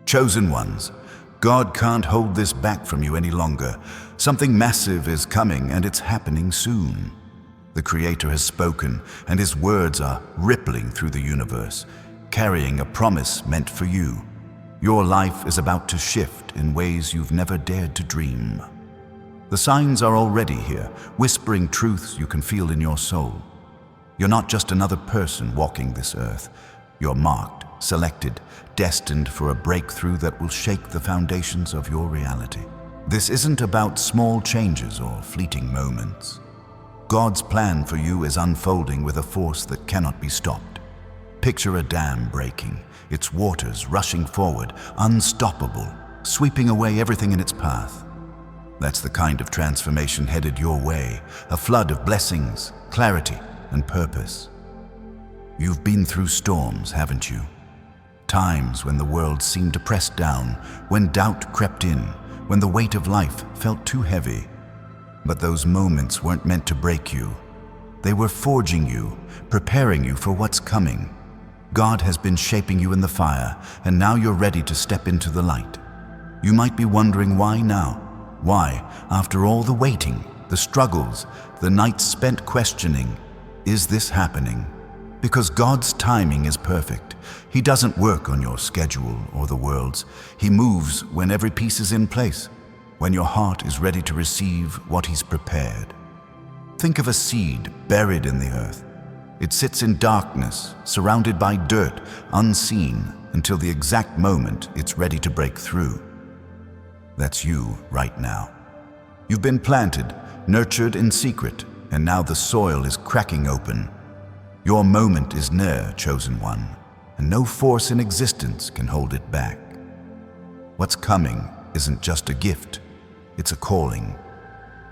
Chosen ones, God can't hold this back from you any longer. Something massive is coming, and it's happening soon. The Creator has spoken, and His words are rippling through the universe, carrying a promise meant for you. Your life is about to shift in ways you've never dared to dream. The signs are already here, whispering truths you can feel in your soul. You're not just another person walking this earth. You're marked, selected, destined for a breakthrough that will shake the foundations of your reality. This isn't about small changes or fleeting moments. God's plan for you is unfolding with a force that cannot be stopped. Picture a dam breaking, its waters rushing forward, unstoppable, sweeping away everything in its path. That's the kind of transformation headed your way, a flood of blessings, clarity, and purpose. You've been through storms, haven't you? Times when the world seemed to press down, when doubt crept in, when the weight of life felt too heavy. But those moments weren't meant to break you. They were forging you, preparing you for what's coming. God has been shaping you in the fire, and now you're ready to step into the light. You might be wondering why now? Why, after all the waiting, the struggles, the nights spent questioning, is this happening? Because God's timing is perfect. He doesn't work on your schedule or the world's. He moves when every piece is in place, when your heart is ready to receive what He's prepared. Think of a seed buried in the earth. It sits in darkness, surrounded by dirt, unseen, until the exact moment it's ready to break through. That's you right now. You've been planted, nurtured in secret, and now the soil is cracking open. Your moment is near, chosen one, and no force in existence can hold it back. What's coming isn't just a gift, it's a calling.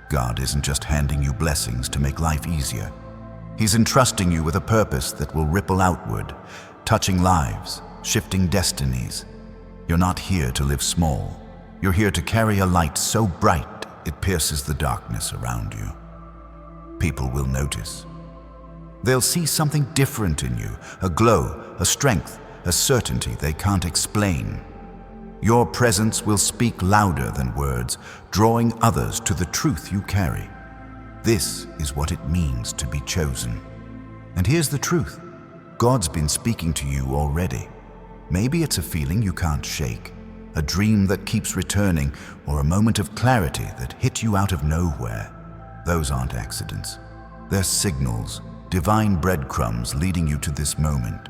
God isn't just handing you blessings to make life easier. He's entrusting you with a purpose that will ripple outward, touching lives, shifting destinies. You're not here to live small. You're here to carry a light so bright it pierces the darkness around you. People will notice. They'll see something different in you, a glow, a strength, a certainty they can't explain. Your presence will speak louder than words, drawing others to the truth you carry. This is what it means to be chosen. And here's the truth. God's been speaking to you already. Maybe it's a feeling you can't shake, a dream that keeps returning, or a moment of clarity that hit you out of nowhere. Those aren't accidents. They're signals, divine breadcrumbs leading you to this moment.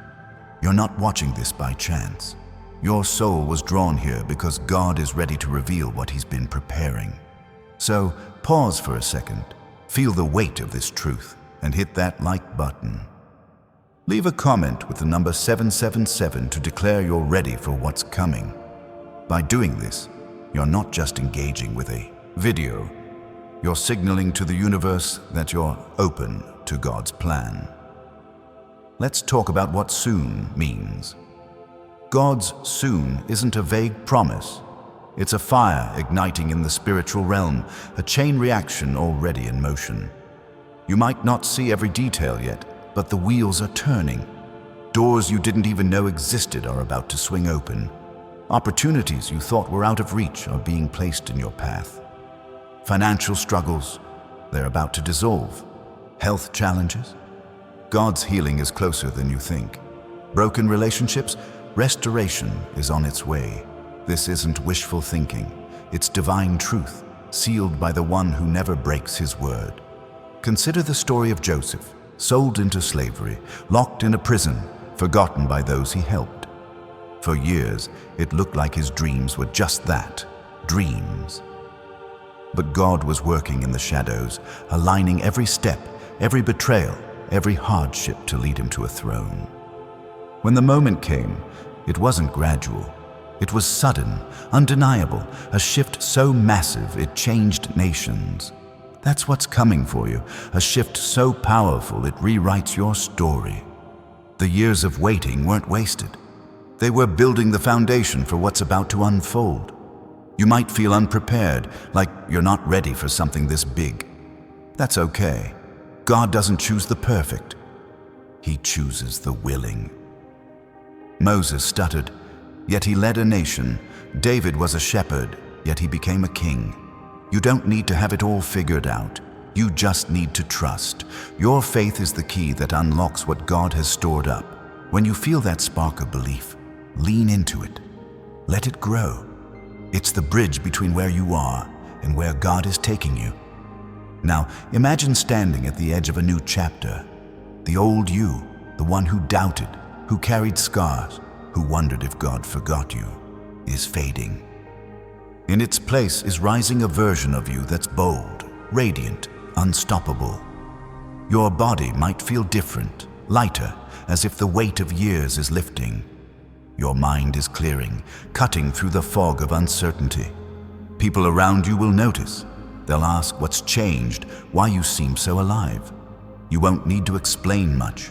You're not watching this by chance. Your soul was drawn here because God is ready to reveal what He's been preparing. So pause for a second, feel the weight of this truth, and hit that like button. Leave a comment with the number 777 to declare you're ready for what's coming. By doing this, you're not just engaging with a video, you're signaling to the universe that you're open to God's plan. Let's talk about what soon means. God's soon isn't a vague promise. It's a fire igniting in the spiritual realm, a chain reaction already in motion. You might not see every detail yet, but the wheels are turning. Doors you didn't even know existed are about to swing open. Opportunities you thought were out of reach are being placed in your path. Financial struggles, they're about to dissolve. Health challenges, God's healing is closer than you think. Broken relationships, restoration is on its way. This isn't wishful thinking, it's divine truth, sealed by the one who never breaks His word. Consider the story of Joseph, sold into slavery, locked in a prison, forgotten by those he helped. For years, it looked like his dreams were just that, dreams. But God was working in the shadows, aligning every step, every betrayal, every hardship to lead him to a throne. When the moment came, it wasn't gradual. It was sudden, undeniable, a shift so massive it changed nations. That's what's coming for you, a shift so powerful it rewrites your story. The years of waiting weren't wasted. They were building the foundation for what's about to unfold. You might feel unprepared, like you're not ready for something this big. That's okay. God doesn't choose the perfect. He chooses the willing. Moses stuttered, yet he led a nation. David was a shepherd, yet he became a king. You don't need to have it all figured out. You just need to trust. Your faith is the key that unlocks what God has stored up. When you feel that spark of belief, lean into it. Let it grow. It's the bridge between where you are and where God is taking you. Now, imagine standing at the edge of a new chapter. The old you, the one who doubted, who carried scars, who wondered if God forgot you, is fading. In its place is rising a version of you that's bold, radiant, unstoppable. Your body might feel different, lighter, as if the weight of years is lifting. Your mind is clearing, cutting through the fog of uncertainty. People around you will notice. They'll ask what's changed, why you seem so alive. You won't need to explain much.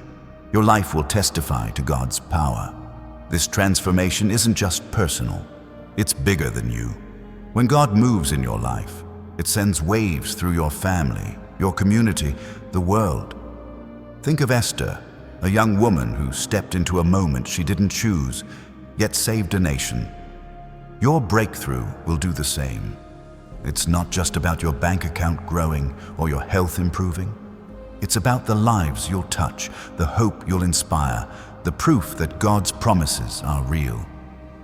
Your life will testify to God's power. This transformation isn't just personal. It's bigger than you. When God moves in your life, it sends waves through your family, your community, the world. Think of Esther, a young woman who stepped into a moment she didn't choose, yet saved a nation. Your breakthrough will do the same. It's not just about your bank account growing or your health improving. It's about the lives you'll touch, the hope you'll inspire, the proof that God's promises are real.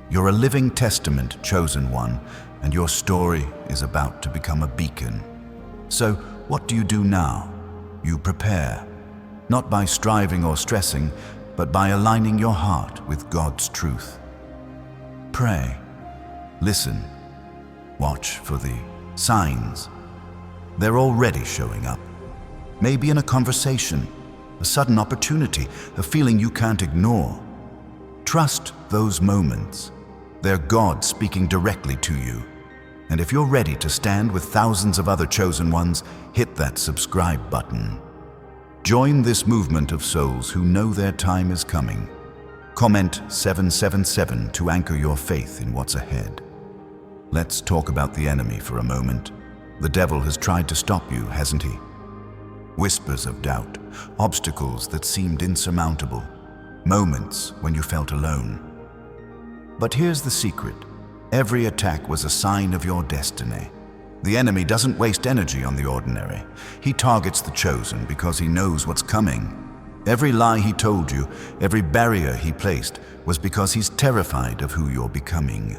You're a living testament, chosen one, and your story is about to become a beacon. So, what do you do now? You prepare, not by striving or stressing, but by aligning your heart with God's truth. Pray, listen, watch for the signs. They're already showing up. Maybe in a conversation, a sudden opportunity, a feeling you can't ignore. Trust those moments. They're God speaking directly to you. And if you're ready to stand with thousands of other chosen ones, hit that subscribe button. Join this movement of souls who know their time is coming. Comment 777 to anchor your faith in what's ahead. Let's talk about the enemy for a moment. The devil has tried to stop you, hasn't he? Whispers of doubt, obstacles that seemed insurmountable, moments when you felt alone. But here's the secret. Every attack was a sign of your destiny. The enemy doesn't waste energy on the ordinary. He targets the chosen because he knows what's coming. Every lie he told you, every barrier he placed, was because he's terrified of who you're becoming.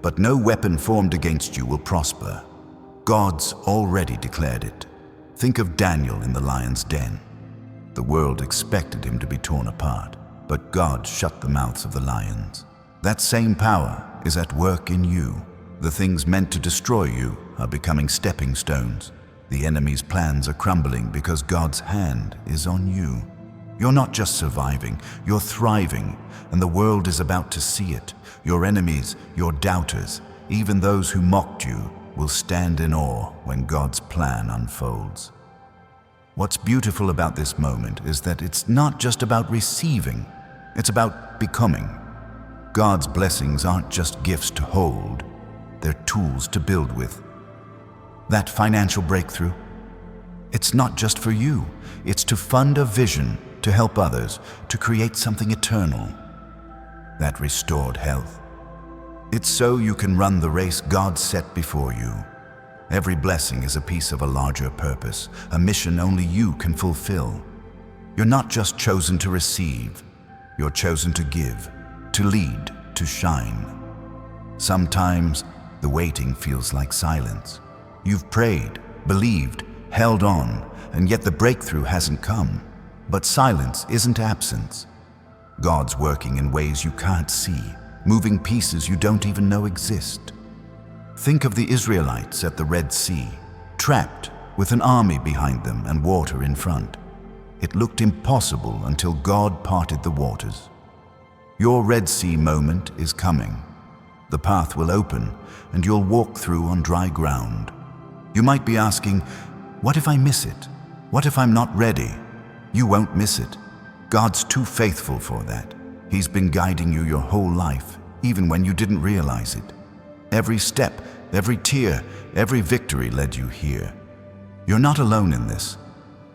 But no weapon formed against you will prosper. God's already declared it. Think of Daniel in the lion's den. The world expected him to be torn apart, but God shut the mouths of the lions. That same power is at work in you. The things meant to destroy you are becoming stepping stones. The enemy's plans are crumbling because God's hand is on you. You're not just surviving, you're thriving, and the world is about to see it. Your enemies, your doubters, even those who mocked you, will stand in awe when God's plan unfolds. What's beautiful about this moment is that it's not just about receiving, it's about becoming. God's blessings aren't just gifts to hold, they're tools to build with. That financial breakthrough, it's not just for you, it's to fund a vision, to help others, to create something eternal. That restored health, it's so you can run the race God set before you. Every blessing is a piece of a larger purpose, a mission only you can fulfill. You're not just chosen to receive, you're chosen to give, to lead, to shine. Sometimes the waiting feels like silence. You've prayed, believed, held on, and yet the breakthrough hasn't come. But silence isn't absence. God's working in ways you can't see, moving pieces you don't even know exist. Think of the Israelites at the Red Sea, trapped with an army behind them and water in front. It looked impossible until God parted the waters. Your Red Sea moment is coming. The path will open, and you'll walk through on dry ground. You might be asking, what if I miss it? What if I'm not ready? You won't miss it. God's too faithful for that. He's been guiding you your whole life, even when you didn't realize it. Every step, every tear, every victory led you here. You're not alone in this.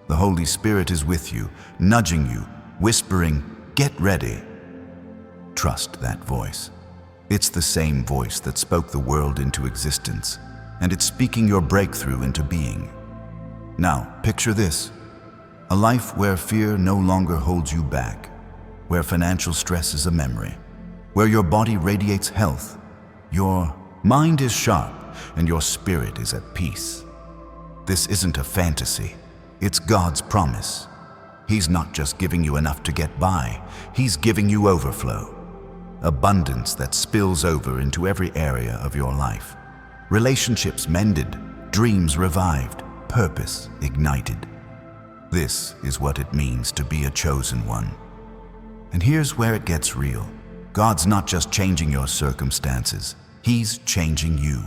The Holy Spirit is with you, nudging you, whispering, "Get ready." Trust that voice. It's the same voice that spoke the world into existence, and it's speaking your breakthrough into being. Now, picture this: a life where fear no longer holds you back, where financial stress is a memory, where your body radiates health, your mind is sharp, and your spirit is at peace. This isn't a fantasy, it's God's promise. He's not just giving you enough to get by, He's giving you overflow. Abundance that spills over into every area of your life. Relationships mended, dreams revived, purpose ignited. This is what it means to be a chosen one. And here's where it gets real. God's not just changing your circumstances, He's changing you.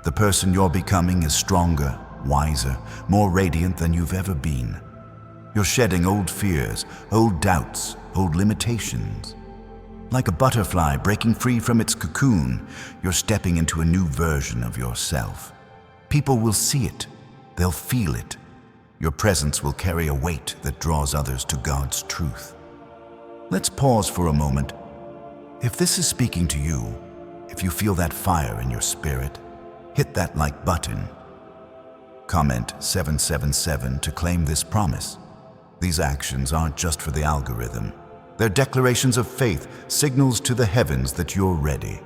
The person you're becoming is stronger, wiser, more radiant than you've ever been. You're shedding old fears, old doubts, old limitations. Like a butterfly breaking free from its cocoon, you're stepping into a new version of yourself. People will see it. They'll feel it. Your presence will carry a weight that draws others to God's truth. Let's pause for a moment. If this is speaking to you, if you feel that fire in your spirit, hit that like button. Comment 777 to claim this promise. These actions aren't just for the algorithm. They're declarations of faith, signals to the heavens that you're ready.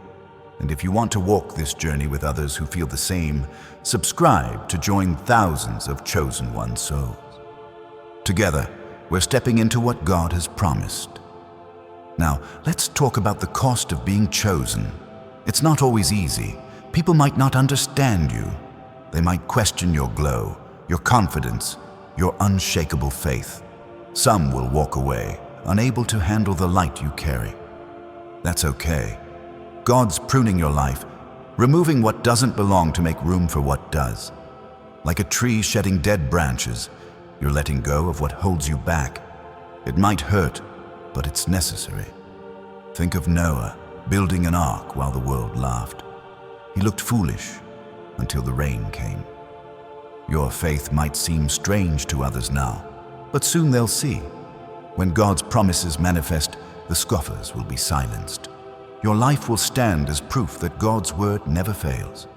And if you want to walk this journey with others who feel the same, subscribe to join thousands of chosen one souls. Together, we're stepping into what God has promised. Now, let's talk about the cost of being chosen. It's not always easy. People might not understand you. They might question your glow, your confidence, your unshakable faith. Some will walk away, unable to handle the light you carry. That's okay. God's pruning your life, removing what doesn't belong to make room for what does. Like a tree shedding dead branches, you're letting go of what holds you back. It might hurt, but it's necessary. Think of Noah building an ark while the world laughed. He looked foolish until the rain came. Your faith might seem strange to others now, but soon they'll see. When God's promises manifest, the scoffers will be silenced. Your life will stand as proof that God's word never fails.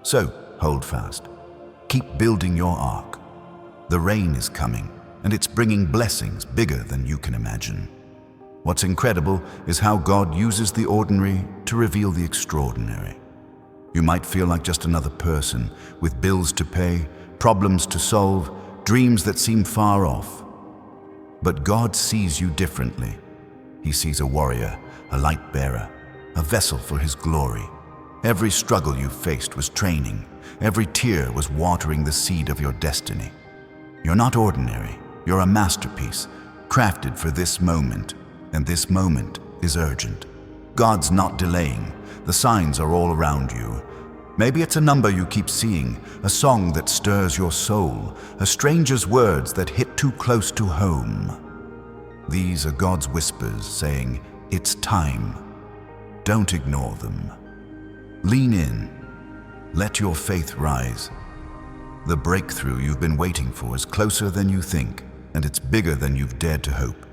So, hold fast. Keep building your ark. The rain is coming, and it's bringing blessings bigger than you can imagine. What's incredible is how God uses the ordinary to reveal the extraordinary. You might feel like just another person with bills to pay, problems to solve, dreams that seem far off. But God sees you differently. He sees a warrior, a light bearer, a vessel for His glory. Every struggle you faced was training. Every tear was watering the seed of your destiny. You're not ordinary. You're a masterpiece, crafted for this moment, and this moment is urgent. God's not delaying. The signs are all around you. Maybe it's a number you keep seeing, a song that stirs your soul, a stranger's words that hit too close to home. These are God's whispers saying, "It's time." Don't ignore them. Lean in. Let your faith rise. The breakthrough you've been waiting for is closer than you think, and it's bigger than you've dared to hope.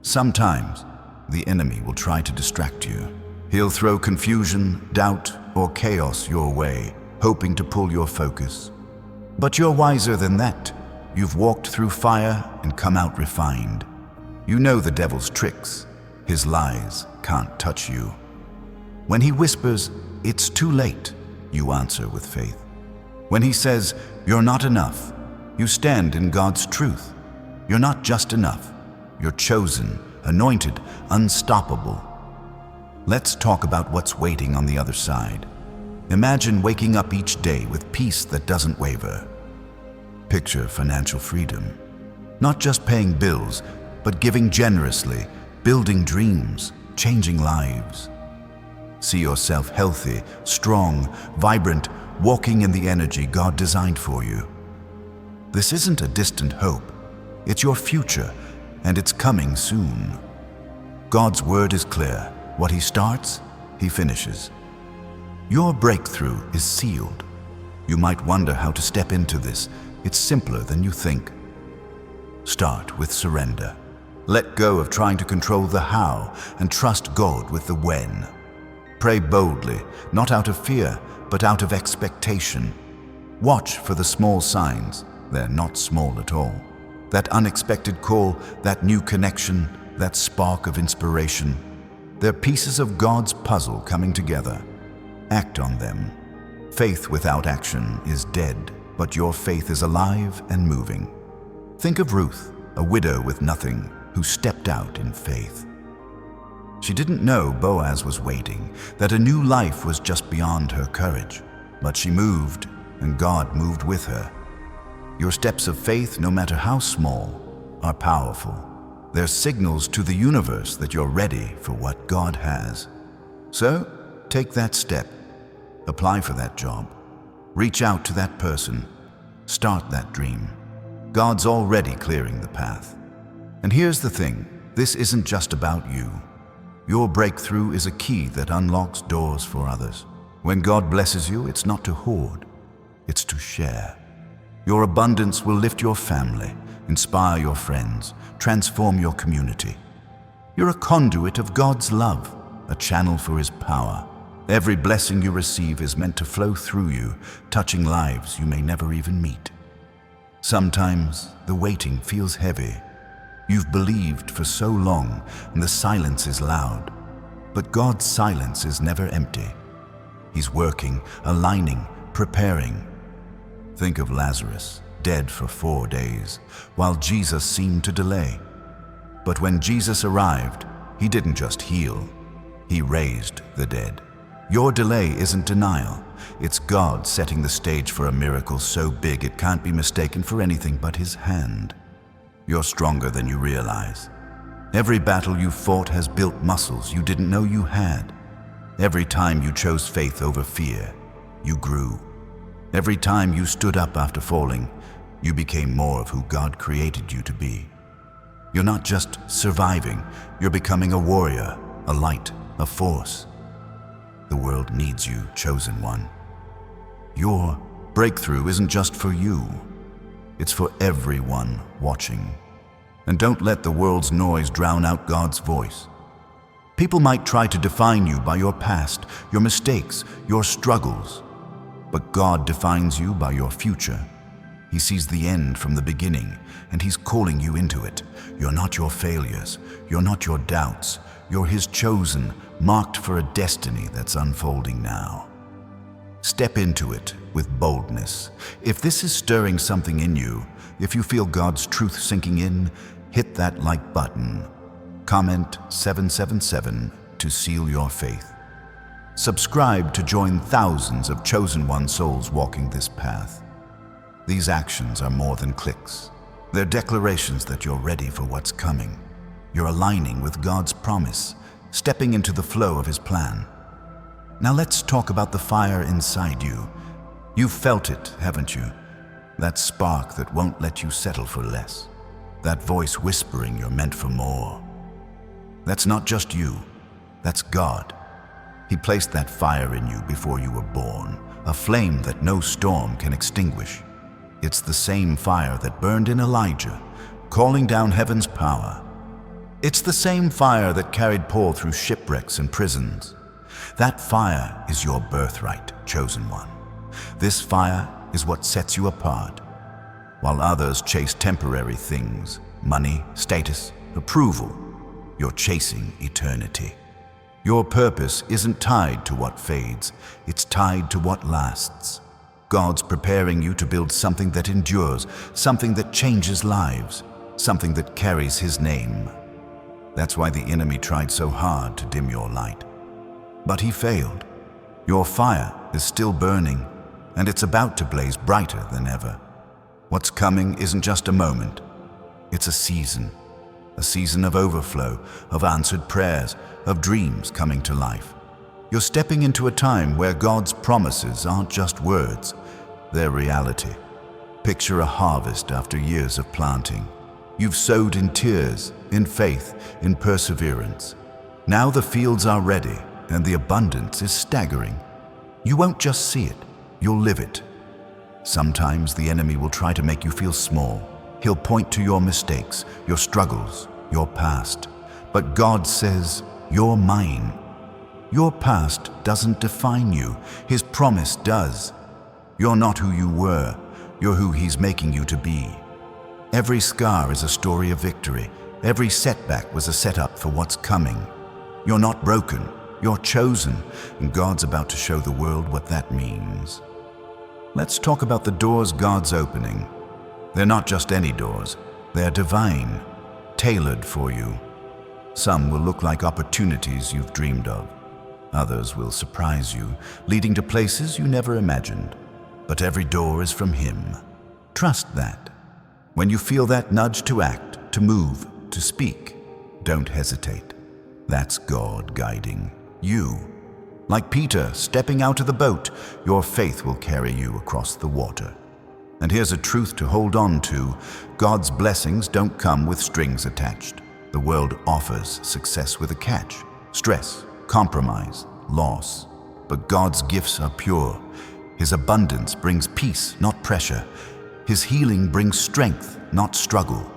Sometimes, the enemy will try to distract you. He'll throw confusion, doubt, or chaos your way, hoping to pull your focus. But you're wiser than that. You've walked through fire and come out refined. You know the devil's tricks. His lies can't touch you. When he whispers, "It's too late," you answer with faith. When he says, "You're not enough," you stand in God's truth. You're not just enough. You're chosen, anointed, unstoppable. Let's talk about what's waiting on the other side. Imagine waking up each day with peace that doesn't waver. Picture financial freedom. Not just paying bills, but giving generously, building dreams, changing lives. See yourself healthy, strong, vibrant, walking in the energy God designed for you. This isn't a distant hope. It's your future, and it's coming soon. God's word is clear. What He starts, He finishes. Your breakthrough is sealed. You might wonder how to step into this. It's simpler than you think. Start with surrender. Let go of trying to control the how and trust God with the when. Pray boldly, not out of fear, but out of expectation. Watch for the small signs. They're not small at all. That unexpected call, that new connection, that spark of inspiration. They're pieces of God's puzzle coming together. Act on them. Faith without action is dead, but your faith is alive and moving. Think of Ruth, a widow with nothing, who stepped out in faith. She didn't know Boaz was waiting, that a new life was just beyond her courage. But she moved, and God moved with her. Your steps of faith, no matter how small, are powerful. They're signals to the universe that you're ready for what God has. So, take that step. Apply for that job. Reach out to that person. Start that dream. God's already clearing the path. And here's the thing, this isn't just about you. Your breakthrough is a key that unlocks doors for others. When God blesses you, it's not to hoard, it's to share. Your abundance will lift your family, inspire your friends, transform your community. You're a conduit of God's love, a channel for His power. Every blessing you receive is meant to flow through you, touching lives you may never even meet. Sometimes the waiting feels heavy. You've believed for so long, and the silence is loud. But God's silence is never empty. He's working, aligning, preparing. Think of Lazarus, dead for 4 days, while Jesus seemed to delay. But when Jesus arrived, He didn't just heal, He raised the dead. Your delay isn't denial. It's God setting the stage for a miracle so big it can't be mistaken for anything but His hand. You're stronger than you realize. Every battle you fought has built muscles you didn't know you had. Every time you chose faith over fear, you grew. Every time you stood up after falling, you became more of who God created you to be. You're not just surviving, you're becoming a warrior, a light, a force. The world needs you, chosen one. Your breakthrough isn't just for you. It's for everyone watching. And don't let the world's noise drown out God's voice. People might try to define you by your past, your mistakes, your struggles. But God defines you by your future. He sees the end from the beginning, and He's calling you into it. You're not your failures. You're not your doubts. You're His chosen, marked for a destiny that's unfolding now. Step into it with boldness. If this is stirring something in you, if you feel God's truth sinking in, hit that like button. Comment 777 to seal your faith. Subscribe to join thousands of chosen one souls walking this path. These actions are more than clicks. They're declarations that you're ready for what's coming. You're aligning with God's promise, stepping into the flow of His plan. Now let's talk about the fire inside you. You've felt it, haven't you? That spark that won't let you settle for less. That voice whispering you're meant for more. That's not just you, that's God. He placed that fire in you before you were born, a flame that no storm can extinguish. It's the same fire that burned in Elijah, calling down heaven's power. It's the same fire that carried Paul through shipwrecks and prisons. That fire is your birthright, chosen one. This fire is what sets you apart. While others chase temporary things, money, status, approval, you're chasing eternity. Your purpose isn't tied to what fades, it's tied to what lasts. God's preparing you to build something that endures, something that changes lives, something that carries His name. That's why the enemy tried so hard to dim your light. But he failed. Your fire is still burning, and it's about to blaze brighter than ever. What's coming isn't just a moment, it's a season of overflow, of answered prayers, of dreams coming to life. You're stepping into a time where God's promises aren't just words, they're reality. Picture a harvest after years of planting. You've sowed in tears, in faith, in perseverance. Now the fields are ready, and the abundance is staggering. You won't just see it, you'll live it. Sometimes the enemy will try to make you feel small. He'll point to your mistakes, your struggles, your past. But God says, "You're mine." Your past doesn't define you. His promise does. You're not who you were. You're who He's making you to be. Every scar is a story of victory. Every setback was a setup for what's coming. You're not broken. You're chosen, and God's about to show the world what that means. Let's talk about the doors God's opening. They're not just any doors. They're divine, tailored for you. Some will look like opportunities you've dreamed of. Others will surprise you, leading to places you never imagined. But every door is from Him. Trust that. When you feel that nudge to act, to move, to speak, don't hesitate. That's God guiding you. Like Peter stepping out of the boat, your faith will carry you across the water. And here's a truth to hold on to. God's blessings don't come with strings attached. The world offers success with a catch: stress, compromise, loss. But God's gifts are pure. His abundance brings peace, not pressure. His healing brings strength, not struggle.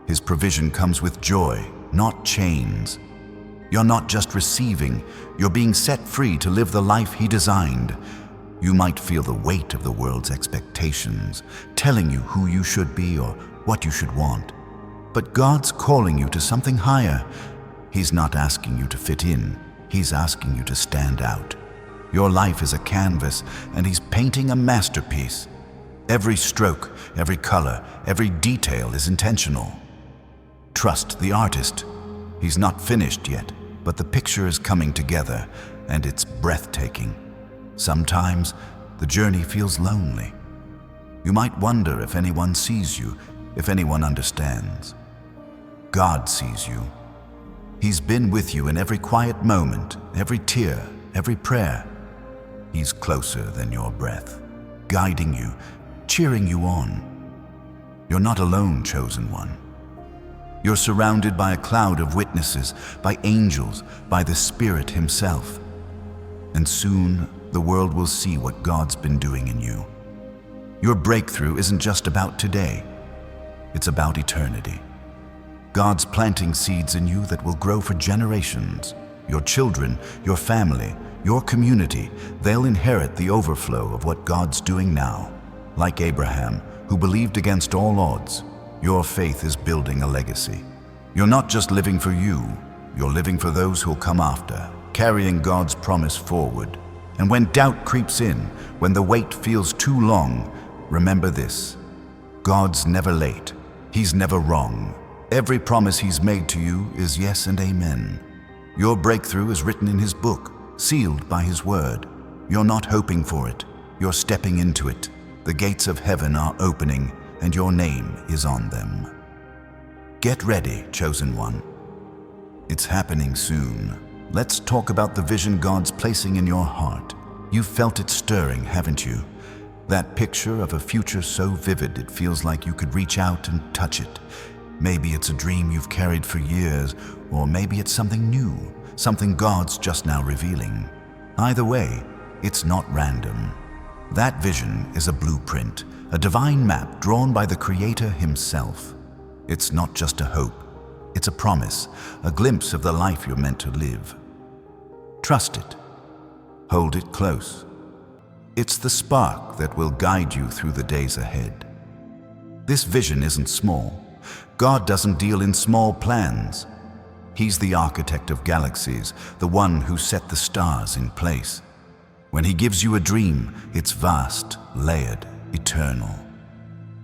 His provision comes with joy, not chains. You're not just receiving, you're being set free to live the life He designed. You might feel the weight of the world's expectations, telling you who you should be or what you should want. But God's calling you to something higher. He's not asking you to fit in. He's asking you to stand out. Your life is a canvas, and He's painting a masterpiece. Every stroke, every color, every detail is intentional. Trust the artist. He's not finished yet, but the picture is coming together, and it's breathtaking. Sometimes the journey feels lonely. You might wonder if anyone sees you, if anyone understands. God sees you. He's been with you in every quiet moment, every tear, every prayer. He's closer than your breath, guiding you, cheering you on. You're not alone, chosen one. You're surrounded by a cloud of witnesses, by angels, by the Spirit Himself. And soon, the world will see what God's been doing in you. Your breakthrough isn't just about today. It's about eternity. God's planting seeds in you that will grow for generations. Your children, your family, your community, they'll inherit the overflow of what God's doing now. Like Abraham, who believed against all odds, your faith is building a legacy. You're not just living for you, you're living for those who'll come after, carrying God's promise forward. And when doubt creeps in, when the wait feels too long, remember this: God's never late. He's never wrong. Every promise He's made to you is yes and amen. Your breakthrough is written in His book, sealed by His word. You're not hoping for it. You're stepping into it. The gates of heaven are opening, and your name is on them. Get ready, chosen one. It's happening soon. Let's talk about the vision God's placing in your heart. You've felt it stirring, haven't you? That picture of a future so vivid it feels like you could reach out and touch it. Maybe it's a dream you've carried for years, or maybe it's something new, something God's just now revealing. Either way, it's not random. That vision is a blueprint, a divine map drawn by the Creator Himself. It's not just a hope, it's a promise, a glimpse of the life you're meant to live. Trust it. Hold it close. It's the spark that will guide you through the days ahead. This vision isn't small. God doesn't deal in small plans. He's the architect of galaxies, the one who set the stars in place. When He gives you a dream, it's vast, layered, eternal.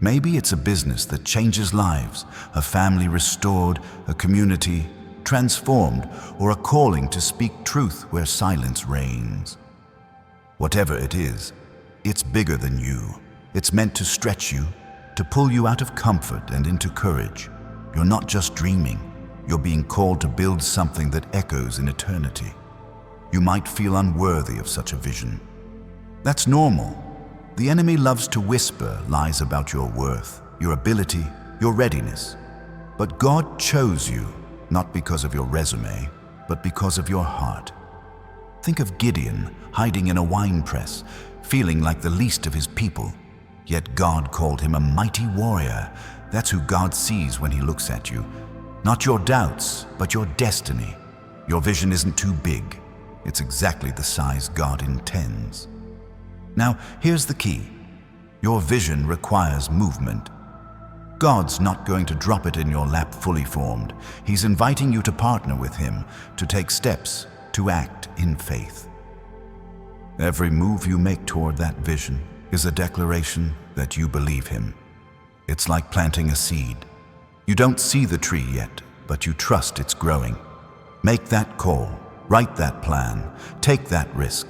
Maybe it's a business that changes lives, a family restored, a community transformed, or a calling to speak truth where silence reigns. Whatever it is, it's bigger than you. It's meant to stretch you, to pull you out of comfort and into courage. You're not just dreaming, you're being called to build something that echoes in eternity. You might feel unworthy of such a vision. That's normal. The enemy loves to whisper lies about your worth, your ability, your readiness. But God chose you, not because of your resume, but because of your heart. Think of Gideon hiding in a wine press, feeling like the least of his people. Yet God called him a mighty warrior. That's who God sees when He looks at you. Not your doubts, but your destiny. Your vision isn't too big. It's exactly the size God intends. Now, here's the key. Your vision requires movement. God's not going to drop it in your lap fully formed. He's inviting you to partner with Him, to take steps, to act in faith. Every move you make toward that vision is a declaration that you believe Him. It's like planting a seed. You don't see the tree yet, but you trust it's growing. Make that call, write that plan, take that risk.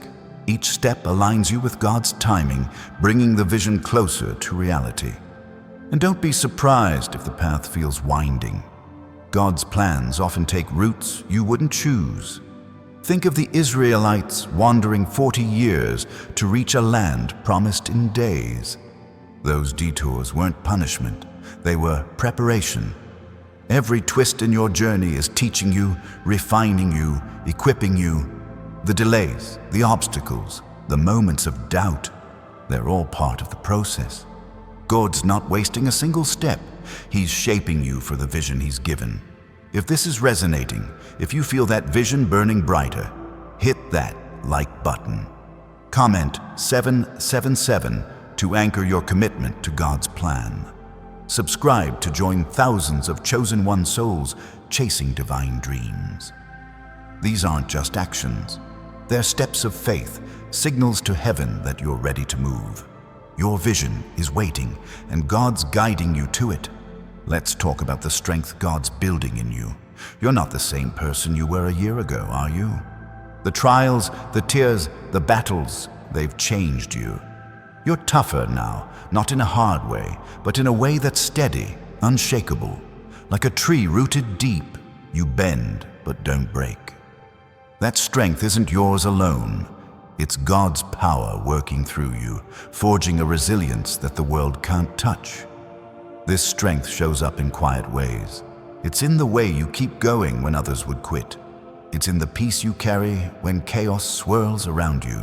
Each step aligns you with God's timing, bringing the vision closer to reality. And don't be surprised if the path feels winding. God's plans often take routes you wouldn't choose. Think of the Israelites wandering 40 years to reach a land promised in days. Those detours weren't punishment, they were preparation. Every twist in your journey is teaching you, refining you, equipping you. The delays, the obstacles, the moments of doubt, they're all part of the process. God's not wasting a single step. He's shaping you for the vision He's given. If this is resonating, if you feel that vision burning brighter, hit that like button. Comment 777 to anchor your commitment to God's plan. Subscribe to join thousands of chosen one souls chasing divine dreams. These aren't just actions. They're steps of faith, signals to heaven that you're ready to move. Your vision is waiting, and God's guiding you to it. Let's talk about the strength God's building in you. You're not the same person you were a year ago, are you? The trials, the tears, the battles, they've changed you. You're tougher now, not in a hard way, but in a way that's steady, unshakable. Like a tree rooted deep, you bend but don't break. That strength isn't yours alone. It's God's power working through you, forging a resilience that the world can't touch. This strength shows up in quiet ways. It's in the way you keep going when others would quit. It's in the peace you carry when chaos swirls around you.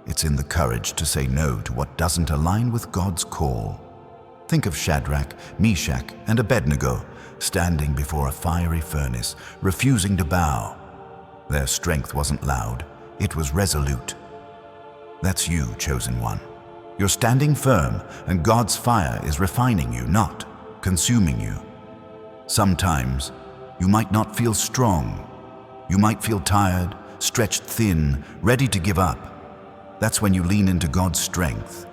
It's in the courage to say no to what doesn't align with God's call. Think of Shadrach, Meshach, and Abednego standing before a fiery furnace, refusing to bow. Their strength wasn't loud, it was resolute. That's you, chosen one. You're standing firm, and God's fire is refining you, not consuming you. Sometimes, you might not feel strong. You might feel tired, stretched thin, ready to give up. That's when you lean into God's strength.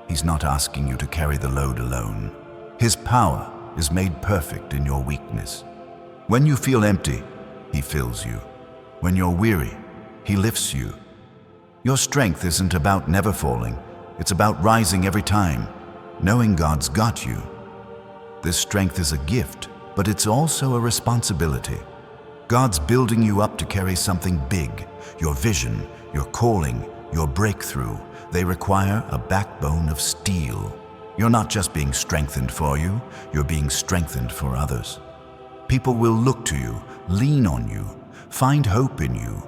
He's not asking you to carry the load alone. His power is made perfect in your weakness. When you feel empty, He fills you. When you're weary, He lifts you. Your strength isn't about never falling. It's about rising every time, knowing God's got you. This strength is a gift, but it's also a responsibility. God's building you up to carry something big. Your vision, your calling, your breakthrough, they require a backbone of steel. You're not just being strengthened for you, you're being strengthened for others. People will look to you, lean on you, find hope in you.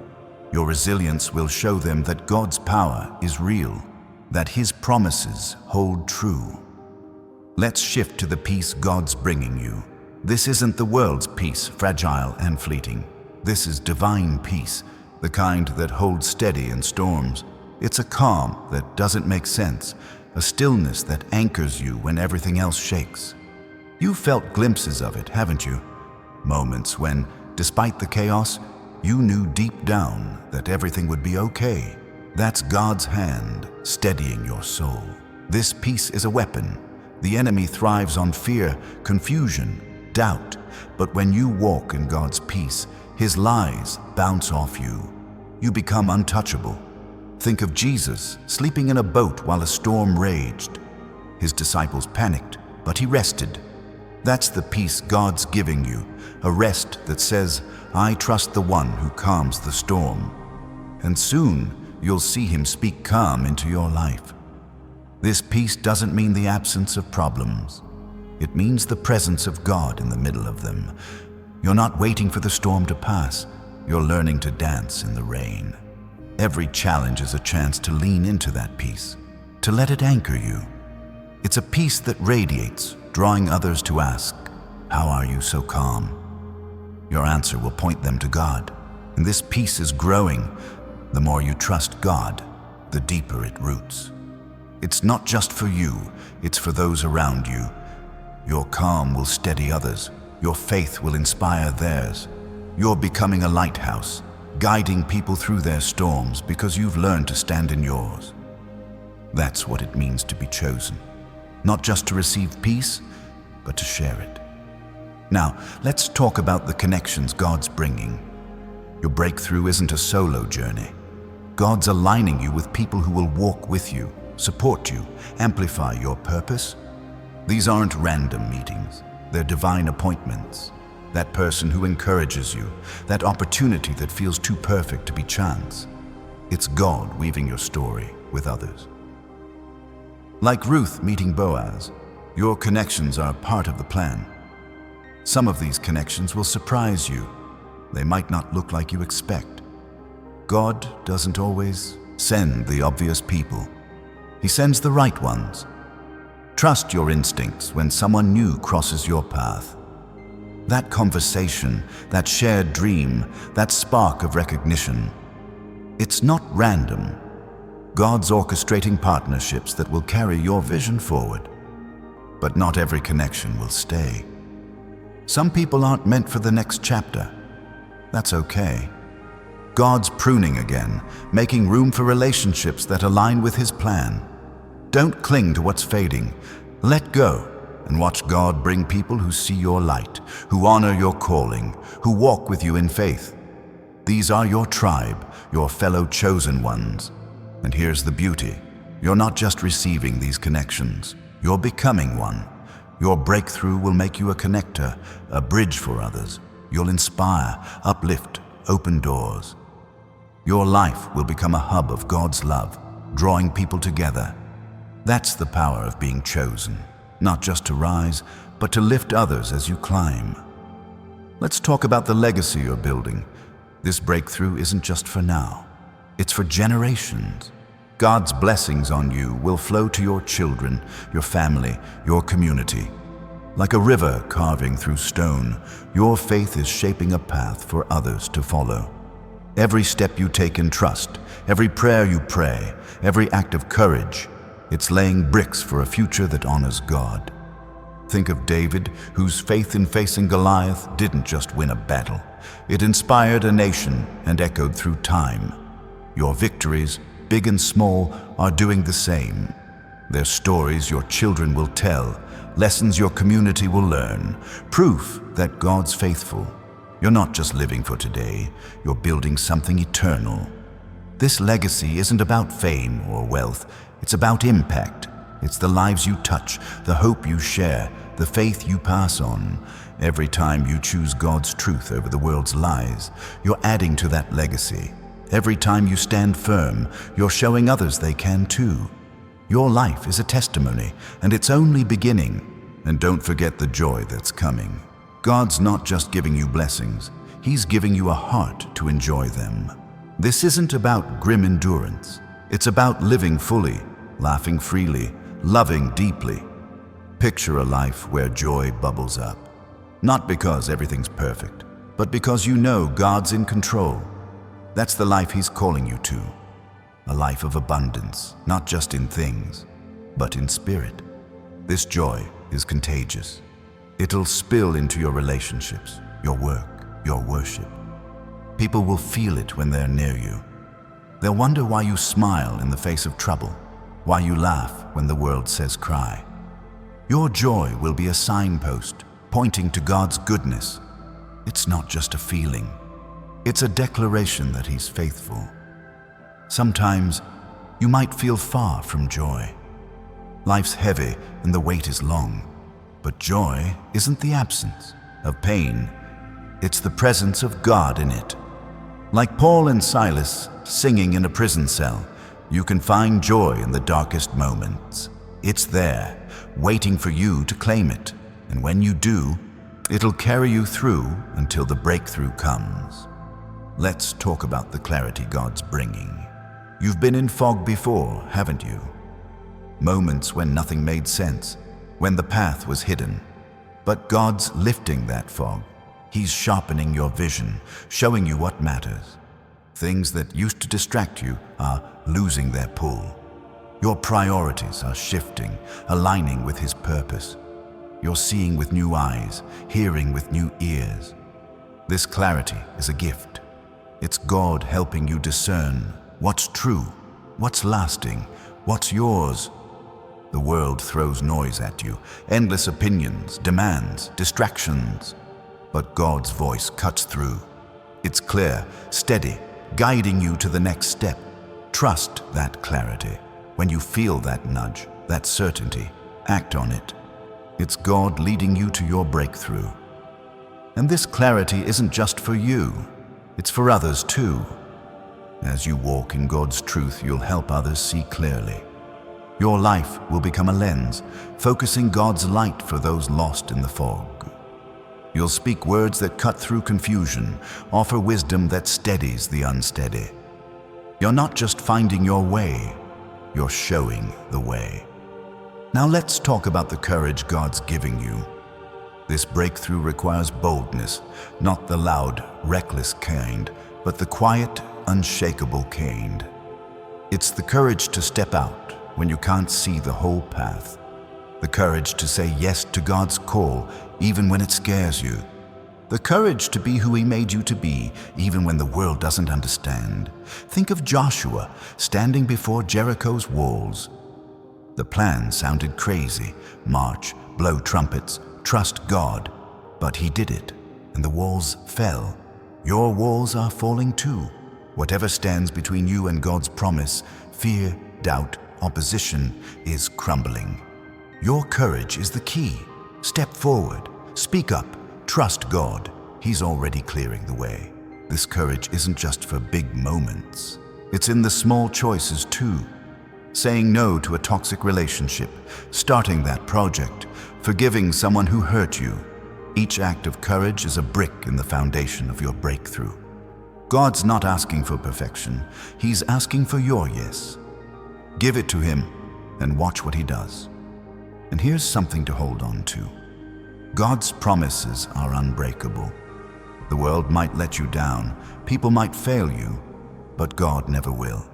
Your resilience will show them that God's power is real, that His promises hold true. Let's shift to the peace God's bringing you. This isn't the world's peace, fragile and fleeting. This is divine peace, the kind that holds steady in storms. It's a calm that doesn't make sense, a stillness that anchors you when everything else shakes. You've felt glimpses of it, haven't you? Moments when, despite the chaos, you knew deep down that everything would be okay. That's God's hand steadying your soul. This peace is a weapon. The enemy thrives on fear, confusion, doubt. But when you walk in God's peace, His lies bounce off you. You become untouchable. Think of Jesus sleeping in a boat while a storm raged. His disciples panicked, but He rested. That's the peace God's giving you, a rest that says, I trust the one who calms the storm. And soon, you'll see Him speak calm into your life. This peace doesn't mean the absence of problems. It means the presence of God in the middle of them. You're not waiting for the storm to pass. You're learning to dance in the rain. Every challenge is a chance to lean into that peace, to let it anchor you. It's a peace that radiates, drawing others to ask, how are you so calm? Your answer will point them to God. And this peace is growing. The more you trust God, the deeper it roots. It's not just for you, it's for those around you. Your calm will steady others. Your faith will inspire theirs. You're becoming a lighthouse, guiding people through their storms because you've learned to stand in yours. That's what it means to be chosen. Not just to receive peace, but to share it. Now, let's talk about the connections God's bringing. Your breakthrough isn't a solo journey. God's aligning you with people who will walk with you, support you, amplify your purpose. These aren't random meetings. They're divine appointments. That person who encourages you, that opportunity that feels too perfect to be chance. It's God weaving your story with others. Like Ruth meeting Boaz, your connections are part of the plan. Some of these connections will surprise you. They might not look like you expect. God doesn't always send the obvious people. He sends the right ones. Trust your instincts when someone new crosses your path. That conversation, that shared dream, that spark of recognition, it's not random. God's orchestrating partnerships that will carry your vision forward. But not every connection will stay. Some people aren't meant for the next chapter. That's okay. God's pruning again, making room for relationships that align with His plan. Don't cling to what's fading. Let go and watch God bring people who see your light, who honor your calling, who walk with you in faith. These are your tribe, your fellow chosen ones. And here's the beauty. You're not just receiving these connections. You're becoming one. Your breakthrough will make you a connector, a bridge for others. You'll inspire, uplift, open doors. Your life will become a hub of God's love, drawing people together. That's the power of being chosen, not just to rise, but to lift others as you climb. Let's talk about the legacy you're building. This breakthrough isn't just for now. It's for generations. God's blessings on you will flow to your children, your family, your community. Like a river carving through stone, your faith is shaping a path for others to follow. Every step you take in trust, every prayer you pray, every act of courage, it's laying bricks for a future that honors God. Think of David, whose faith in facing Goliath didn't just win a battle. It inspired a nation and echoed through time. Your victories, big and small, are doing the same. They're stories your children will tell, lessons your community will learn, proof that God's faithful. You're not just living for today, you're building something eternal. This legacy isn't about fame or wealth, it's about impact. It's the lives you touch, the hope you share, the faith you pass on. Every time you choose God's truth over the world's lies, you're adding to that legacy. Every time you stand firm, you're showing others they can too. Your life is a testimony, and it's only beginning. And don't forget the joy that's coming. God's not just giving you blessings, He's giving you a heart to enjoy them. This isn't about grim endurance. It's about living fully, laughing freely, loving deeply. Picture a life where joy bubbles up. Not because everything's perfect, but because you know God's in control. That's the life He's calling you to. A life of abundance, not just in things, but in spirit. This joy is contagious. It'll spill into your relationships, your work, your worship. People will feel it when they're near you. They'll wonder why you smile in the face of trouble, why you laugh when the world says cry. Your joy will be a signpost pointing to God's goodness. It's not just a feeling. It's a declaration that He's faithful. Sometimes you might feel far from joy. Life's heavy and the weight is long. But joy isn't the absence of pain. It's the presence of God in it. Like Paul and Silas singing in a prison cell, you can find joy in the darkest moments. It's there, waiting for you to claim it. And when you do, it'll carry you through until the breakthrough comes. Let's talk about the clarity God's bringing. You've been in fog before, haven't you? Moments when nothing made sense, when the path was hidden. But God's lifting that fog. He's sharpening your vision, showing you what matters. Things that used to distract you are losing their pull. Your priorities are shifting, aligning with His purpose. You're seeing with new eyes, hearing with new ears. This clarity is a gift. It's God helping you discern what's true, what's lasting, what's yours. The world throws noise at you, endless opinions, demands, distractions. But God's voice cuts through. It's clear, steady, guiding you to the next step. Trust that clarity. When you feel that nudge, that certainty, act on it. It's God leading you to your breakthrough. And this clarity isn't just for you, it's for others too. As you walk in God's truth, you'll help others see clearly. Your life will become a lens, focusing God's light for those lost in the fog. You'll speak words that cut through confusion, offer wisdom that steadies the unsteady. You're not just finding your way, you're showing the way. Now let's talk about the courage God's giving you. This breakthrough requires boldness, not the loud, reckless kind, but the quiet, unshakable kind. It's the courage to step out when you can't see the whole path. The courage to say yes to God's call, even when it scares you. The courage to be who He made you to be, even when the world doesn't understand. Think of Joshua standing before Jericho's walls. The plan sounded crazy. March, blow trumpets, trust God. But he did it, and the walls fell. Your walls are falling too. Whatever stands between you and God's promise, fear, doubt, opposition, is crumbling. Your courage is the key. Step forward, speak up, trust God. He's already clearing the way. This courage isn't just for big moments. It's in the small choices too. Saying no to a toxic relationship, starting that project, forgiving someone who hurt you. Each act of courage is a brick in the foundation of your breakthrough. God's not asking for perfection. He's asking for your yes. Give it to Him and watch what He does. And here's something to hold on to. God's promises are unbreakable. The world might let you down, people might fail you, but God never will.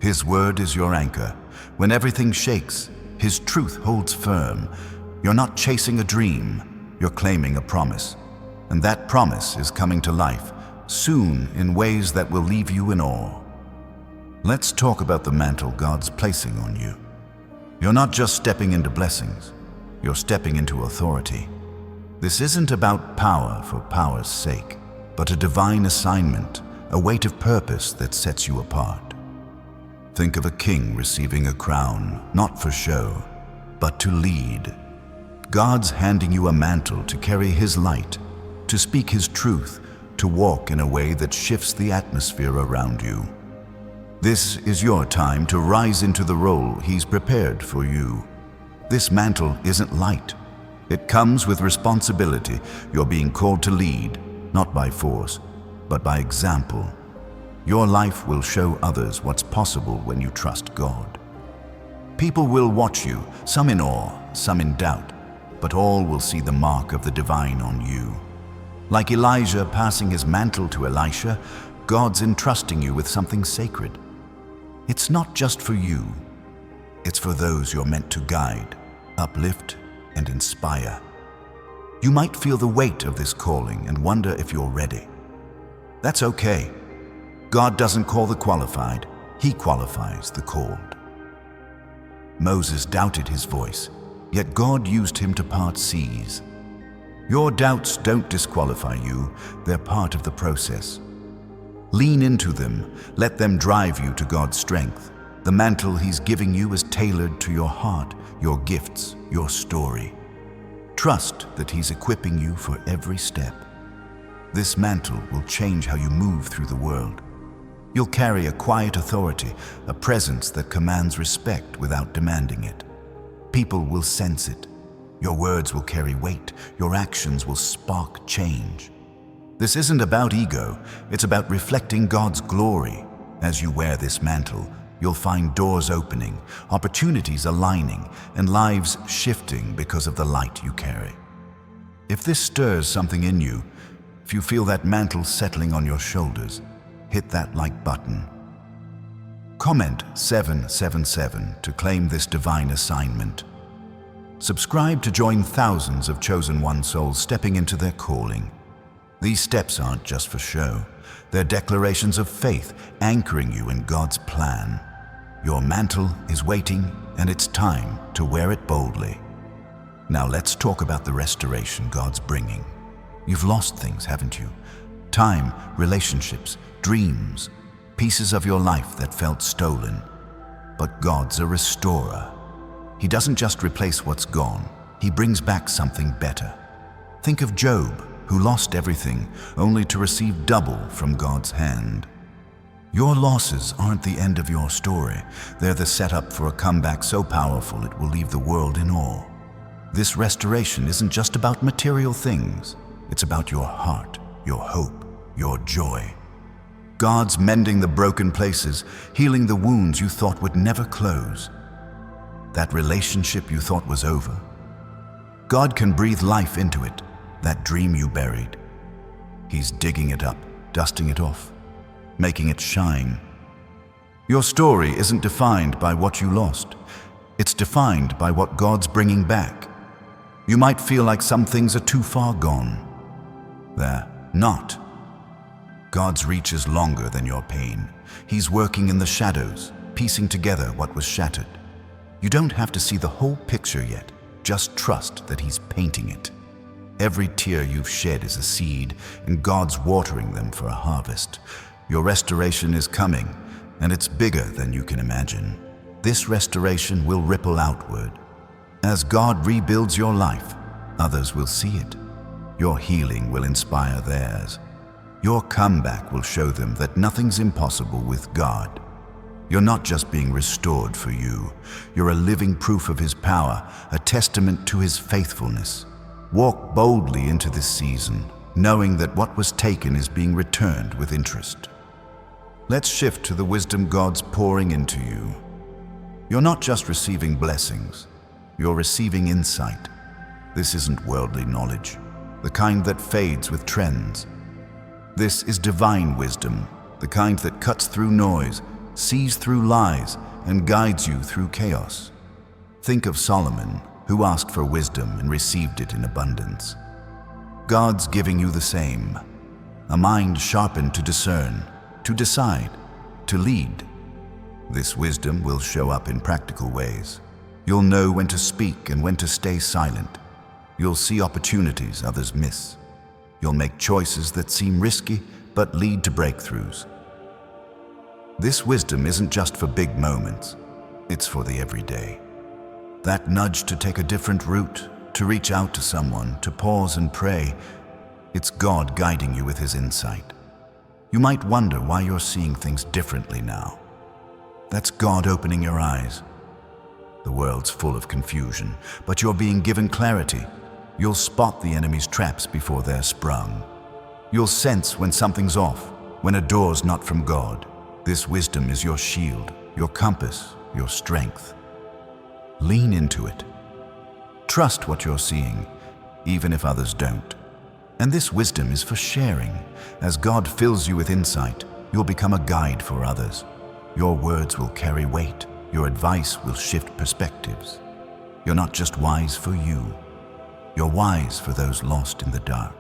His word is your anchor. When everything shakes, His truth holds firm. You're not chasing a dream, you're claiming a promise. And that promise is coming to life, soon in ways that will leave you in awe. Let's talk about the mantle God's placing on you. You're not just stepping into blessings, you're stepping into authority. This isn't about power for power's sake, but a divine assignment, a weight of purpose that sets you apart. Think of a king receiving a crown, not for show, but to lead. God's handing you a mantle to carry His light, to speak His truth, to walk in a way that shifts the atmosphere around you. This is your time to rise into the role He's prepared for you. This mantle isn't light. It comes with responsibility. You're being called to lead, not by force, but by example. Your life will show others what's possible when you trust God. People will watch you, some in awe, some in doubt, but all will see the mark of the divine on you. Like Elijah passing his mantle to Elisha, God's entrusting you with something sacred. It's not just for you. It's for those you're meant to guide, uplift, and inspire. You might feel the weight of this calling and wonder if you're ready. That's okay. God doesn't call the qualified, He qualifies the called. Moses doubted his voice, yet God used him to part seas. Your doubts don't disqualify you, they're part of the process. Lean into them, let them drive you to God's strength. The mantle He's giving you is tailored to your heart, your gifts, your story. Trust that He's equipping you for every step. This mantle will change how you move through the world. You'll carry a quiet authority, a presence that commands respect without demanding it. People will sense it. Your words will carry weight. Your actions will spark change. This isn't about ego. It's about reflecting God's glory. As you wear this mantle, you'll find doors opening, opportunities aligning, and lives shifting because of the light you carry. If this stirs something in you, If you feel that mantle settling on your shoulders, hit that like button. Comment 777 to claim this divine assignment. Subscribe to join thousands of chosen one souls stepping into their calling. These steps aren't just for show. They're declarations of faith anchoring you in God's plan. Your mantle is waiting, and it's time to wear it boldly. Now let's talk about the restoration God's bringing. You've lost things, haven't you? Time, relationships, dreams, pieces of your life that felt stolen. But God's a restorer. He doesn't just replace what's gone, He brings back something better. Think of Job, who lost everything only to receive double from God's hand. Your losses aren't the end of your story. They're the setup for a comeback so powerful it will leave the world in awe. This restoration isn't just about material things. It's about your heart, your hope, your joy. God's mending the broken places, healing the wounds you thought would never close. That relationship you thought was over. God can breathe life into it, that dream you buried. He's digging it up, dusting it off, making it shine. Your story isn't defined by what you lost. It's defined by what God's bringing back. You might feel like some things are too far gone. They're not. God's reach is longer than your pain. He's working in the shadows, piecing together what was shattered. You don't have to see the whole picture yet. Just trust that He's painting it. Every tear you've shed is a seed, and God's watering them for a harvest. Your restoration is coming, and it's bigger than you can imagine. This restoration will ripple outward. As God rebuilds your life, others will see it. Your healing will inspire theirs. Your comeback will show them that nothing's impossible with God. You're not just being restored for you. You're a living proof of His power, a testament to His faithfulness. Walk boldly into this season, knowing that what was taken is being returned with interest. Let's shift to the wisdom God's pouring into you. You're not just receiving blessings, you're receiving insight. This isn't worldly knowledge, the kind that fades with trends. This is divine wisdom, the kind that cuts through noise, sees through lies, and guides you through chaos. Think of Solomon, who asked for wisdom and received it in abundance. God's giving you the same, a mind sharpened to discern, to decide, to lead. This wisdom will show up in practical ways. You'll know when to speak and when to stay silent. You'll see opportunities others miss. You'll make choices that seem risky but lead to breakthroughs. This wisdom isn't just for big moments, it's for the everyday. That nudge to take a different route, to reach out to someone, to pause and pray, it's God guiding you with His insight. You might wonder why you're seeing things differently now. That's God opening your eyes. The world's full of confusion, but you're being given clarity. You'll spot the enemy's traps before they're sprung. You'll sense when something's off, when a door's not from God. This wisdom is your shield, your compass, your strength. Lean into it. Trust what you're seeing, even if others don't. And this wisdom is for sharing. As God fills you with insight, you'll become a guide for others. Your words will carry weight. Your advice will shift perspectives. You're not just wise for you. You're wise for those lost in the dark.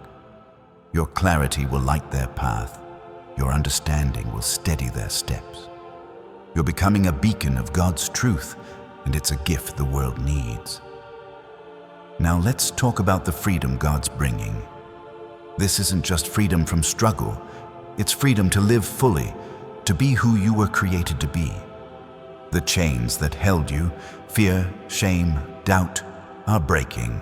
Your clarity will light their path. Your understanding will steady their steps. You're becoming a beacon of God's truth, and it's a gift the world needs. Now let's talk about the freedom God's bringing. This isn't just freedom from struggle. It's freedom to live fully, to be who you were created to be. The chains that held you, fear, shame, doubt, are breaking.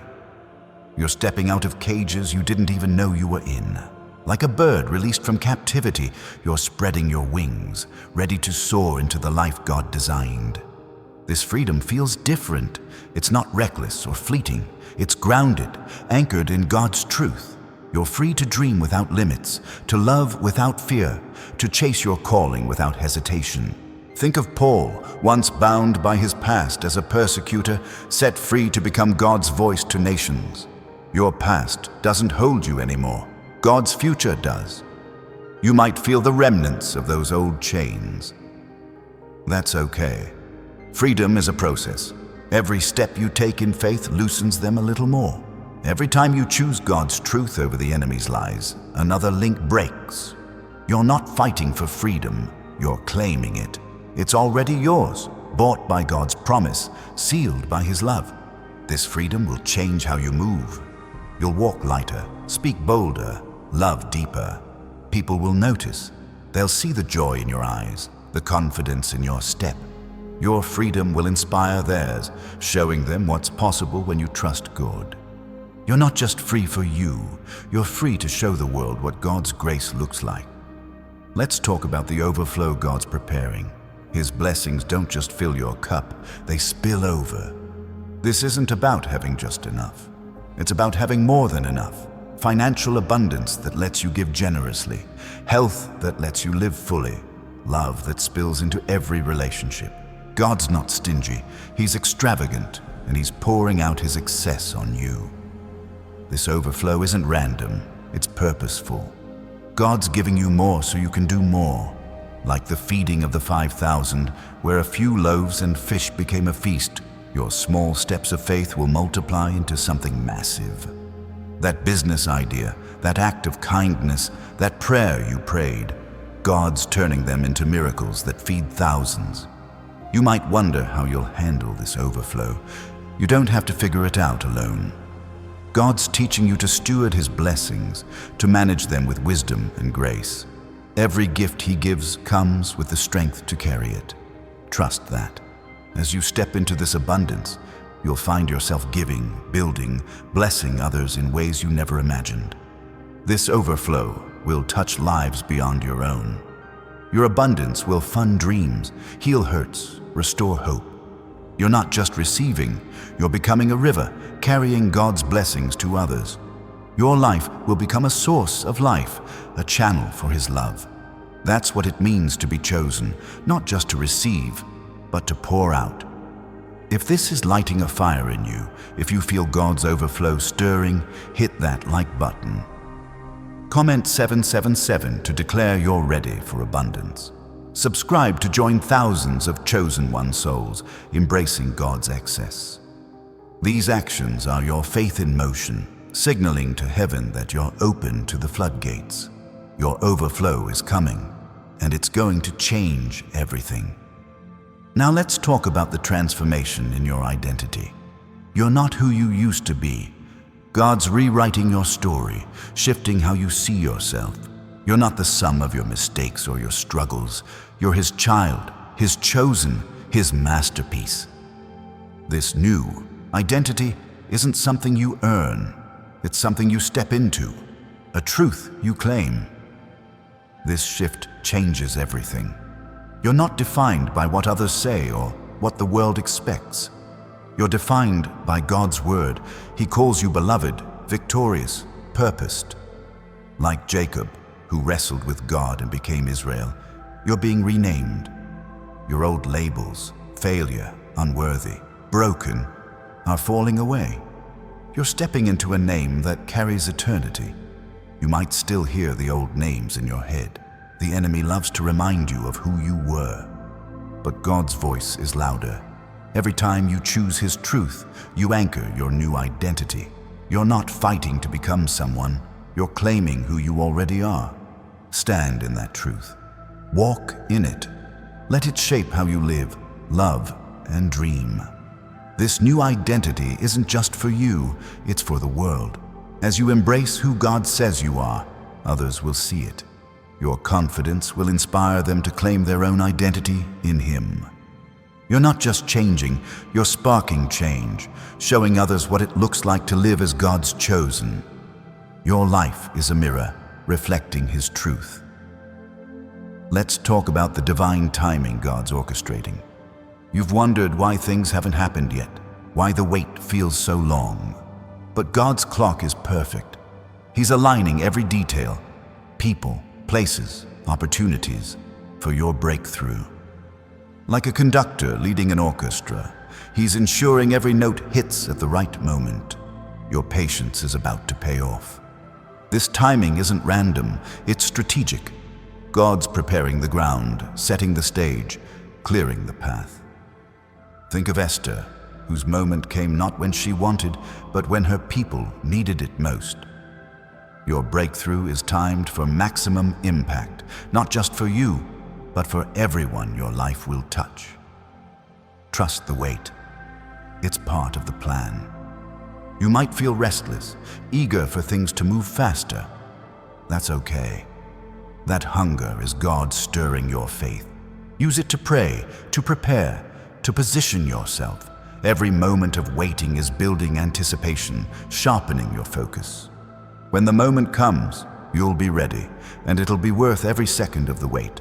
You're stepping out of cages you didn't even know you were in. Like a bird released from captivity, you're spreading your wings, ready to soar into the life God designed. This freedom feels different. It's not reckless or fleeting. It's grounded, anchored in God's truth. You're free to dream without limits, to love without fear, to chase your calling without hesitation. Think of Paul, once bound by his past as a persecutor, set free to become God's voice to nations. Your past doesn't hold you anymore. God's future does. You might feel the remnants of those old chains. That's okay. Freedom is a process. Every step you take in faith loosens them a little more. Every time you choose God's truth over the enemy's lies, another link breaks. You're not fighting for freedom, you're claiming it. It's already yours, bought by God's promise, sealed by His love. This freedom will change how you move. You'll walk lighter, speak bolder, love deeper. People will notice. They'll see the joy in your eyes, the confidence in your step. Your freedom will inspire theirs, showing them what's possible when you trust God. You're not just free for you, you're free to show the world what God's grace looks like. Let's talk about the overflow God's preparing. His blessings don't just fill your cup, they spill over. This isn't about having just enough. It's about having more than enough. Financial abundance that lets you give generously, health that lets you live fully, love that spills into every relationship. God's not stingy, He's extravagant, and He's pouring out His excess on you. This overflow isn't random, it's purposeful. God's giving you more so you can do more. Like the feeding of the 5,000, where a few loaves and fish became a feast, your small steps of faith will multiply into something massive. That business idea, that act of kindness, that prayer you prayed, God's turning them into miracles that feed thousands. You might wonder how you'll handle this overflow. You don't have to figure it out alone. God's teaching you to steward His blessings, to manage them with wisdom and grace. Every gift He gives comes with the strength to carry it. Trust that. As you step into this abundance, you'll find yourself giving, building, blessing others in ways you never imagined. This overflow will touch lives beyond your own. Your abundance will fund dreams, heal hurts, restore hope. You're not just receiving, you're becoming a river, carrying God's blessings to others. Your life will become a source of life, a channel for His love. That's what it means to be chosen, not just to receive, but to pour out. If this is lighting a fire in you, if you feel God's overflow stirring, hit that like button. Comment 777 to declare you're ready for abundance. Subscribe to join thousands of chosen one souls embracing God's excess. These actions are your faith in motion, signaling to heaven that you're open to the floodgates. Your overflow is coming, and it's going to change everything. Now let's talk about the transformation in your identity. You're not who you used to be. God's rewriting your story, shifting how you see yourself. You're not the sum of your mistakes or your struggles. You're His child, His chosen, His masterpiece. This new identity isn't something you earn. It's something you step into, a truth you claim. This shift changes everything. You're not defined by what others say or what the world expects. You're defined by God's word. He calls you beloved, victorious, purposed. Like Jacob, who wrestled with God and became Israel, you're being renamed. Your old labels, failure, unworthy, broken, are falling away. You're stepping into a name that carries eternity. You might still hear the old names in your head. The enemy loves to remind you of who you were. But God's voice is louder. Every time you choose His truth, you anchor your new identity. You're not fighting to become someone. You're claiming who you already are. Stand in that truth. Walk in it. Let it shape how you live, love, and dream. This new identity isn't just for you, it's for the world. As you embrace who God says you are, others will see it. Your confidence will inspire them to claim their own identity in Him. You're not just changing, you're sparking change, showing others what it looks like to live as God's chosen. Your life is a mirror, reflecting His truth. Let's talk about the divine timing God's orchestrating. You've wondered why things haven't happened yet, why the wait feels so long. But God's clock is perfect. He's aligning every detail, people, places, opportunities, for your breakthrough. Like a conductor leading an orchestra, He's ensuring every note hits at the right moment. Your patience is about to pay off. This timing isn't random, it's strategic. God's preparing the ground, setting the stage, clearing the path. Think of Esther, whose moment came not when she wanted, but when her people needed it most. Your breakthrough is timed for maximum impact, not just for you, but for everyone your life will touch. Trust the wait. It's part of the plan. You might feel restless, eager for things to move faster. That's okay. That hunger is God stirring your faith. Use it to pray, to prepare, to position yourself. Every moment of waiting is building anticipation, sharpening your focus. When the moment comes, you'll be ready, and it'll be worth every second of the wait.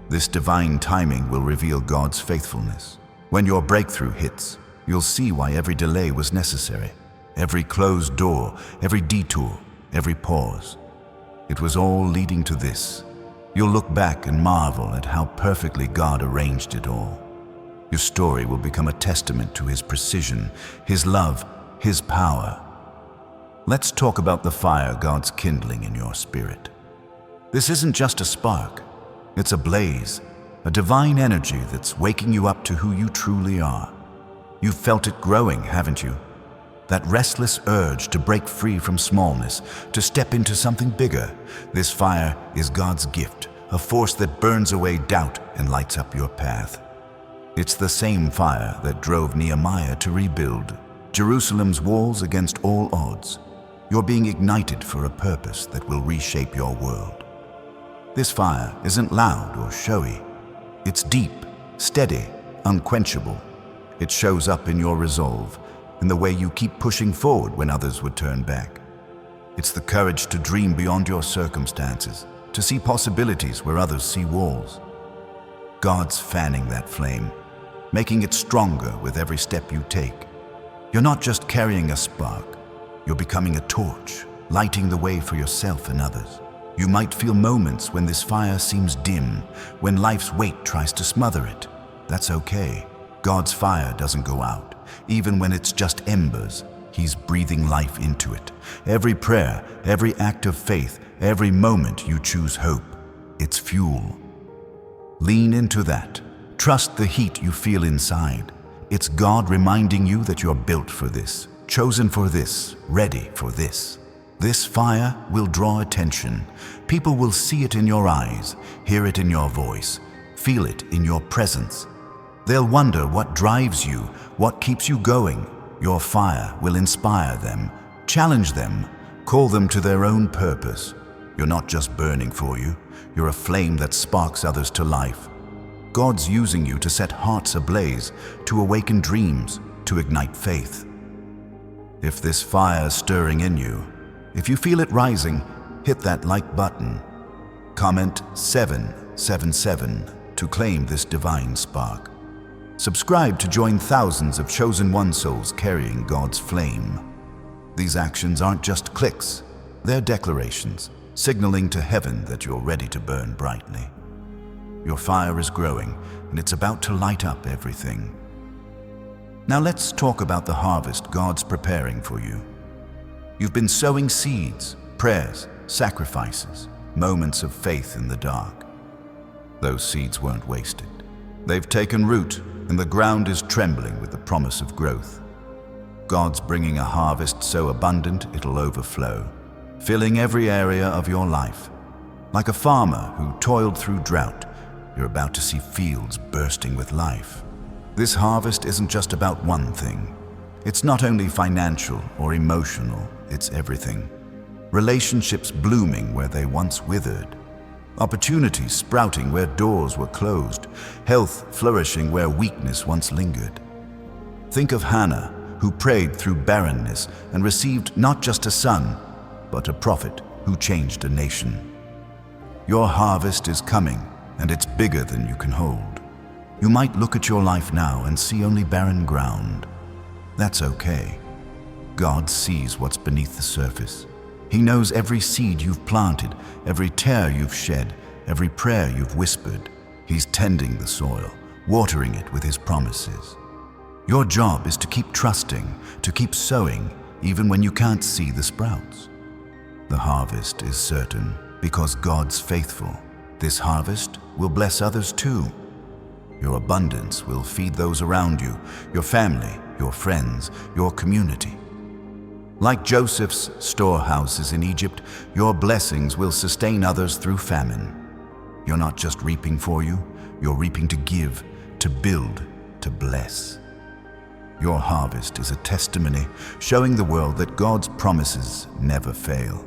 This divine timing will reveal God's faithfulness. When your breakthrough hits, you'll see why every delay was necessary. Every closed door, every detour, every pause. It was all leading to this. You'll look back and marvel at how perfectly God arranged it all. Your story will become a testament to His precision, His love, His power. Let's talk about the fire God's kindling in your spirit. This isn't just a spark. It's a blaze, a divine energy that's waking you up to who you truly are. You've felt it growing, haven't you? That restless urge to break free from smallness, to step into something bigger. This fire is God's gift, a force that burns away doubt and lights up your path. It's the same fire that drove Nehemiah to rebuild Jerusalem's walls against all odds. You're being ignited for a purpose that will reshape your world. This fire isn't loud or showy. It's deep, steady, unquenchable. It shows up in your resolve, in the way you keep pushing forward when others would turn back. It's the courage to dream beyond your circumstances, to see possibilities where others see walls. God's fanning that flame, making it stronger with every step you take. You're not just carrying a spark, you're becoming a torch, lighting the way for yourself and others. You might feel moments when this fire seems dim, when life's weight tries to smother it. That's okay. God's fire doesn't go out. Even when it's just embers, He's breathing life into it. Every prayer, every act of faith, every moment you choose hope, it's fuel. Lean into that. Trust the heat you feel inside. It's God reminding you that you're built for this, chosen for this, ready for this. This fire will draw attention. People will see it in your eyes, hear it in your voice, feel it in your presence. They'll wonder what drives you, what keeps you going. Your fire will inspire them, challenge them, call them to their own purpose. You're not just burning for you, you're a flame that sparks others to life. God's using you to set hearts ablaze, to awaken dreams, to ignite faith. If this fire's stirring in you, if you feel it rising, hit that like button. Comment 777 to claim this divine spark. Subscribe to join thousands of chosen one souls carrying God's flame. These actions aren't just clicks, they're declarations, signaling to heaven that you're ready to burn brightly. Your fire is growing, and it's about to light up everything. Now let's talk about the harvest God's preparing for you. You've been sowing seeds, prayers, sacrifices, moments of faith in the dark. Those seeds weren't wasted. They've taken root, and the ground is trembling with the promise of growth. God's bringing a harvest so abundant it'll overflow, filling every area of your life. Like a farmer who toiled through drought, you're about to see fields bursting with life. This harvest isn't just about one thing. It's not only financial or emotional, it's everything. Relationships blooming where they once withered. Opportunities sprouting where doors were closed. Health flourishing where weakness once lingered. Think of Hannah, who prayed through barrenness and received not just a son, but a prophet who changed a nation. Your harvest is coming, and it's bigger than you can hold. You might look at your life now and see only barren ground. That's okay. God sees what's beneath the surface. He knows every seed you've planted, every tear you've shed, every prayer you've whispered. He's tending the soil, watering it with His promises. Your job is to keep trusting, to keep sowing, even when you can't see the sprouts. The harvest is certain because God's faithful. This harvest will bless others too. Your abundance will feed those around you, your family, your friends, your community. Like Joseph's storehouses in Egypt, your blessings will sustain others through famine. You're not just reaping for you, you're reaping to give, to build, to bless. Your harvest is a testimony showing the world that God's promises never fail.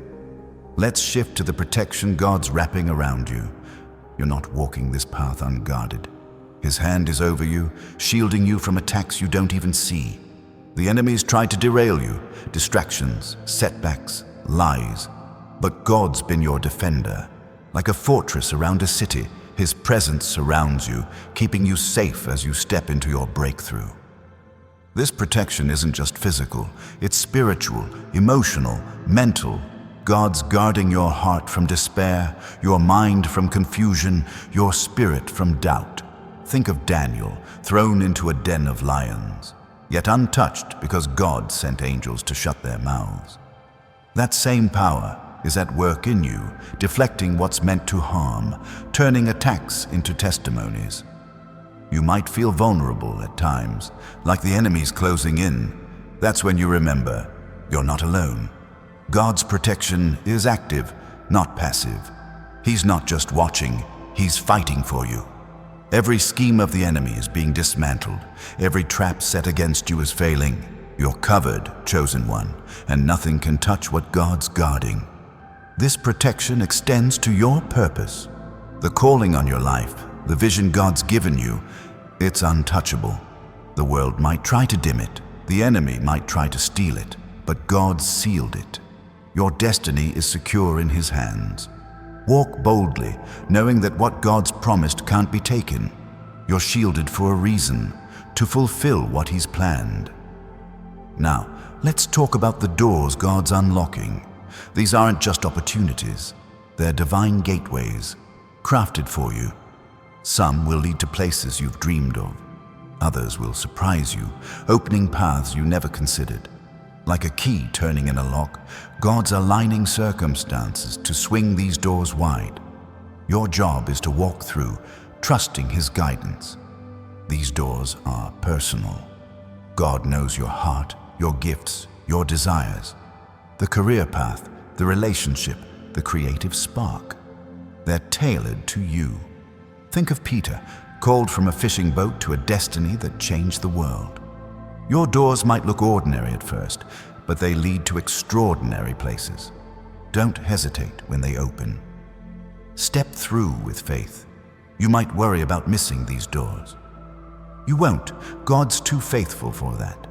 Let's shift to the protection God's wrapping around you. You're not walking this path unguarded. His hand is over you, shielding you from attacks you don't even see. The enemies try to derail you, distractions, setbacks, lies. But God's been your defender. Like a fortress around a city, His presence surrounds you, keeping you safe as you step into your breakthrough. This protection isn't just physical, it's spiritual, emotional, mental. God's guarding your heart from despair, your mind from confusion, your spirit from doubt. Think of Daniel, thrown into a den of lions, yet untouched because God sent angels to shut their mouths. That same power is at work in you, deflecting what's meant to harm, turning attacks into testimonies. You might feel vulnerable at times, like the enemy's closing in. That's when you remember, you're not alone. God's protection is active, not passive. He's not just watching, He's fighting for you. Every scheme of the enemy is being dismantled. Every trap set against you is failing. You're covered, chosen one, and nothing can touch what God's guarding. This protection extends to your purpose. The calling on your life, the vision God's given you, it's untouchable. The world might try to dim it. The enemy might try to steal it, but God sealed it. Your destiny is secure in His hands. Walk boldly, knowing that what God's promised can't be taken. You're shielded for a reason, to fulfill what He's planned. Now, let's talk about the doors God's unlocking. These aren't just opportunities. They're divine gateways, crafted for you. Some will lead to places you've dreamed of. Others will surprise you, opening paths you never considered. Like a key turning in a lock, God's aligning circumstances to swing these doors wide. Your job is to walk through, trusting His guidance. These doors are personal. God knows your heart, your gifts, your desires. The career path, the relationship, the creative spark. They're tailored to you. Think of Peter, called from a fishing boat to a destiny that changed the world. Your doors might look ordinary at first, but they lead to extraordinary places. Don't hesitate when they open. Step through with faith. You might worry about missing these doors. You won't. God's too faithful for that.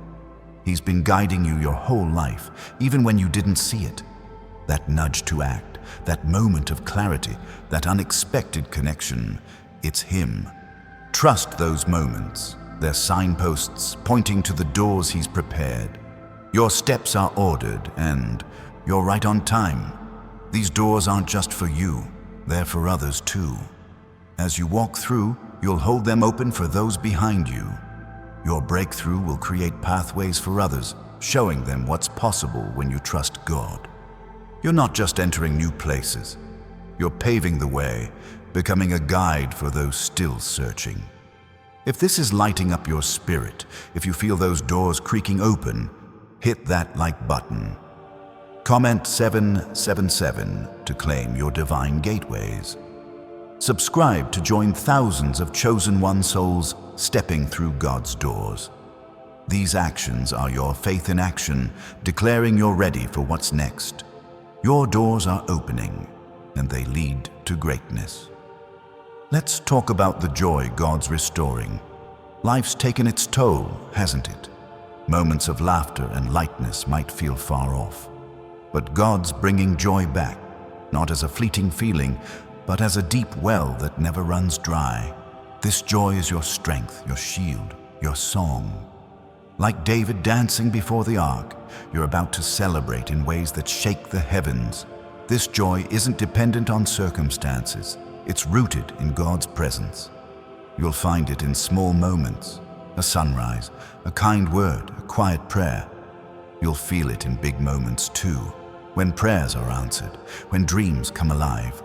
He's been guiding you your whole life, even when you didn't see it. That nudge to act, that moment of clarity, that unexpected connection, it's Him. Trust those moments. They're signposts pointing to the doors He's prepared. Your steps are ordered and you're right on time. These doors aren't just for you, they're for others too. As you walk through, you'll hold them open for those behind you. Your breakthrough will create pathways for others, showing them what's possible when you trust God. You're not just entering new places. You're paving the way, becoming a guide for those still searching. If this is lighting up your spirit, if you feel those doors creaking open, hit that like button. Comment 777 to claim your divine gateways. Subscribe to join thousands of chosen one souls stepping through God's doors. These actions are your faith in action, declaring you're ready for what's next. Your doors are opening, and they lead to greatness. Let's talk about the joy God's restoring. Life's taken its toll, hasn't it? Moments of laughter and lightness might feel far off. But God's bringing joy back, not as a fleeting feeling, but as a deep well that never runs dry. This joy is your strength, your shield, your song. Like David dancing before the ark, you're about to celebrate in ways that shake the heavens. This joy isn't dependent on circumstances. It's rooted in God's presence. You'll find it in small moments, a sunrise, a kind word, a quiet prayer. You'll feel it in big moments too, when prayers are answered, when dreams come alive.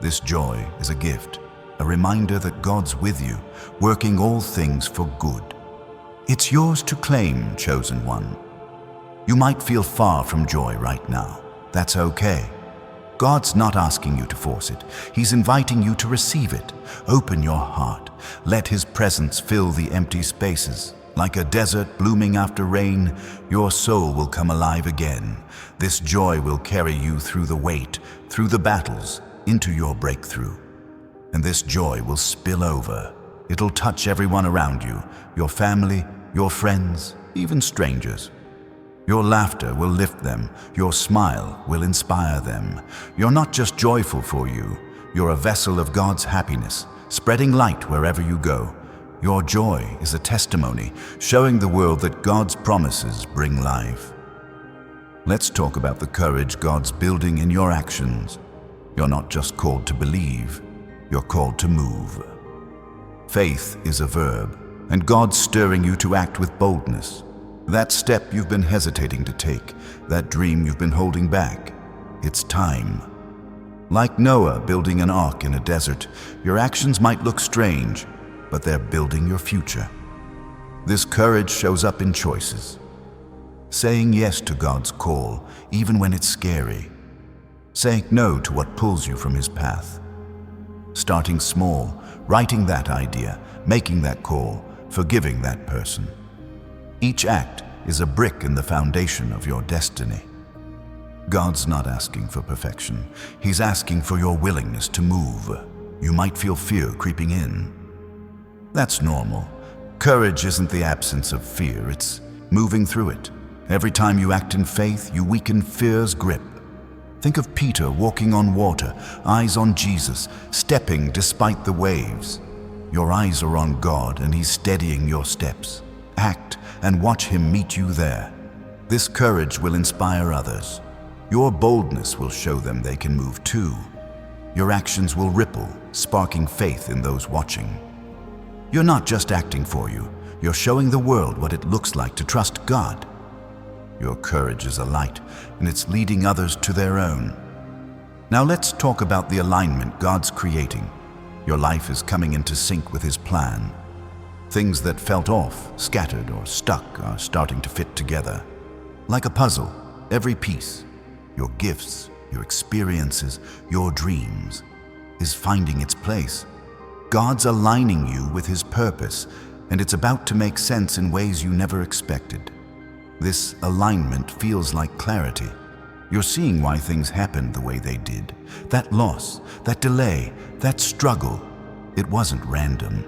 This joy is a gift, a reminder that God's with you, working all things for good. It's yours to claim, chosen one. You might feel far from joy right now. That's okay. God's not asking you to force it. He's inviting you to receive it. Open your heart. Let His presence fill the empty spaces. Like a desert blooming after rain, your soul will come alive again. This joy will carry you through the weight, through the battles, into your breakthrough. And this joy will spill over. It'll touch everyone around you, your family, your friends, even strangers. Your laughter will lift them. Your smile will inspire them. You're not just joyful for you. You're a vessel of God's happiness, spreading light wherever you go. Your joy is a testimony, showing the world that God's promises bring life. Let's talk about the courage God's building in your actions. You're not just called to believe, you're called to move. Faith is a verb, and God's stirring you to act with boldness. That step you've been hesitating to take, that dream you've been holding back, it's time. Like Noah building an ark in a desert, your actions might look strange, but they're building your future. This courage shows up in choices. Saying yes to God's call, even when it's scary. Saying no to what pulls you from His path. Starting small, writing that idea, making that call, forgiving that person. Each act is a brick in the foundation of your destiny. God's not asking for perfection. He's asking for your willingness to move. You might feel fear creeping in. That's normal. Courage isn't the absence of fear, it's moving through it. Every time you act in faith, you weaken fear's grip. Think of Peter walking on water, eyes on Jesus, stepping despite the waves. Your eyes are on God and He's steadying your steps. Act and watch Him meet you there. This courage will inspire others. Your boldness will show them they can move too. Your actions will ripple, sparking faith in those watching. You're not just acting for you, you're showing the world what it looks like to trust God. Your courage is a light, and it's leading others to their own. Now let's talk about the alignment God's creating. Your life is coming into sync with His plan. Things that felt off, scattered, or stuck are starting to fit together. Like a puzzle, every piece, your gifts, your experiences, your dreams, is finding its place. God's aligning you with His purpose, and it's about to make sense in ways you never expected. This alignment feels like clarity. You're seeing why things happened the way they did. That loss, that delay, that struggle, it wasn't random.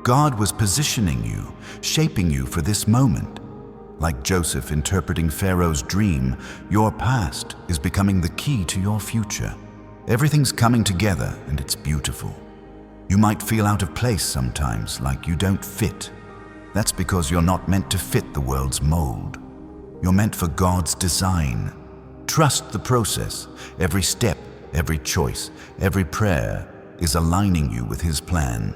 God was positioning you, shaping you for this moment. Like Joseph interpreting Pharaoh's dream, your past is becoming the key to your future. Everything's coming together and it's beautiful. You might feel out of place sometimes, like you don't fit. That's because you're not meant to fit the world's mold. You're meant for God's design. Trust the process. Every step, every choice, every prayer is aligning you with His plan.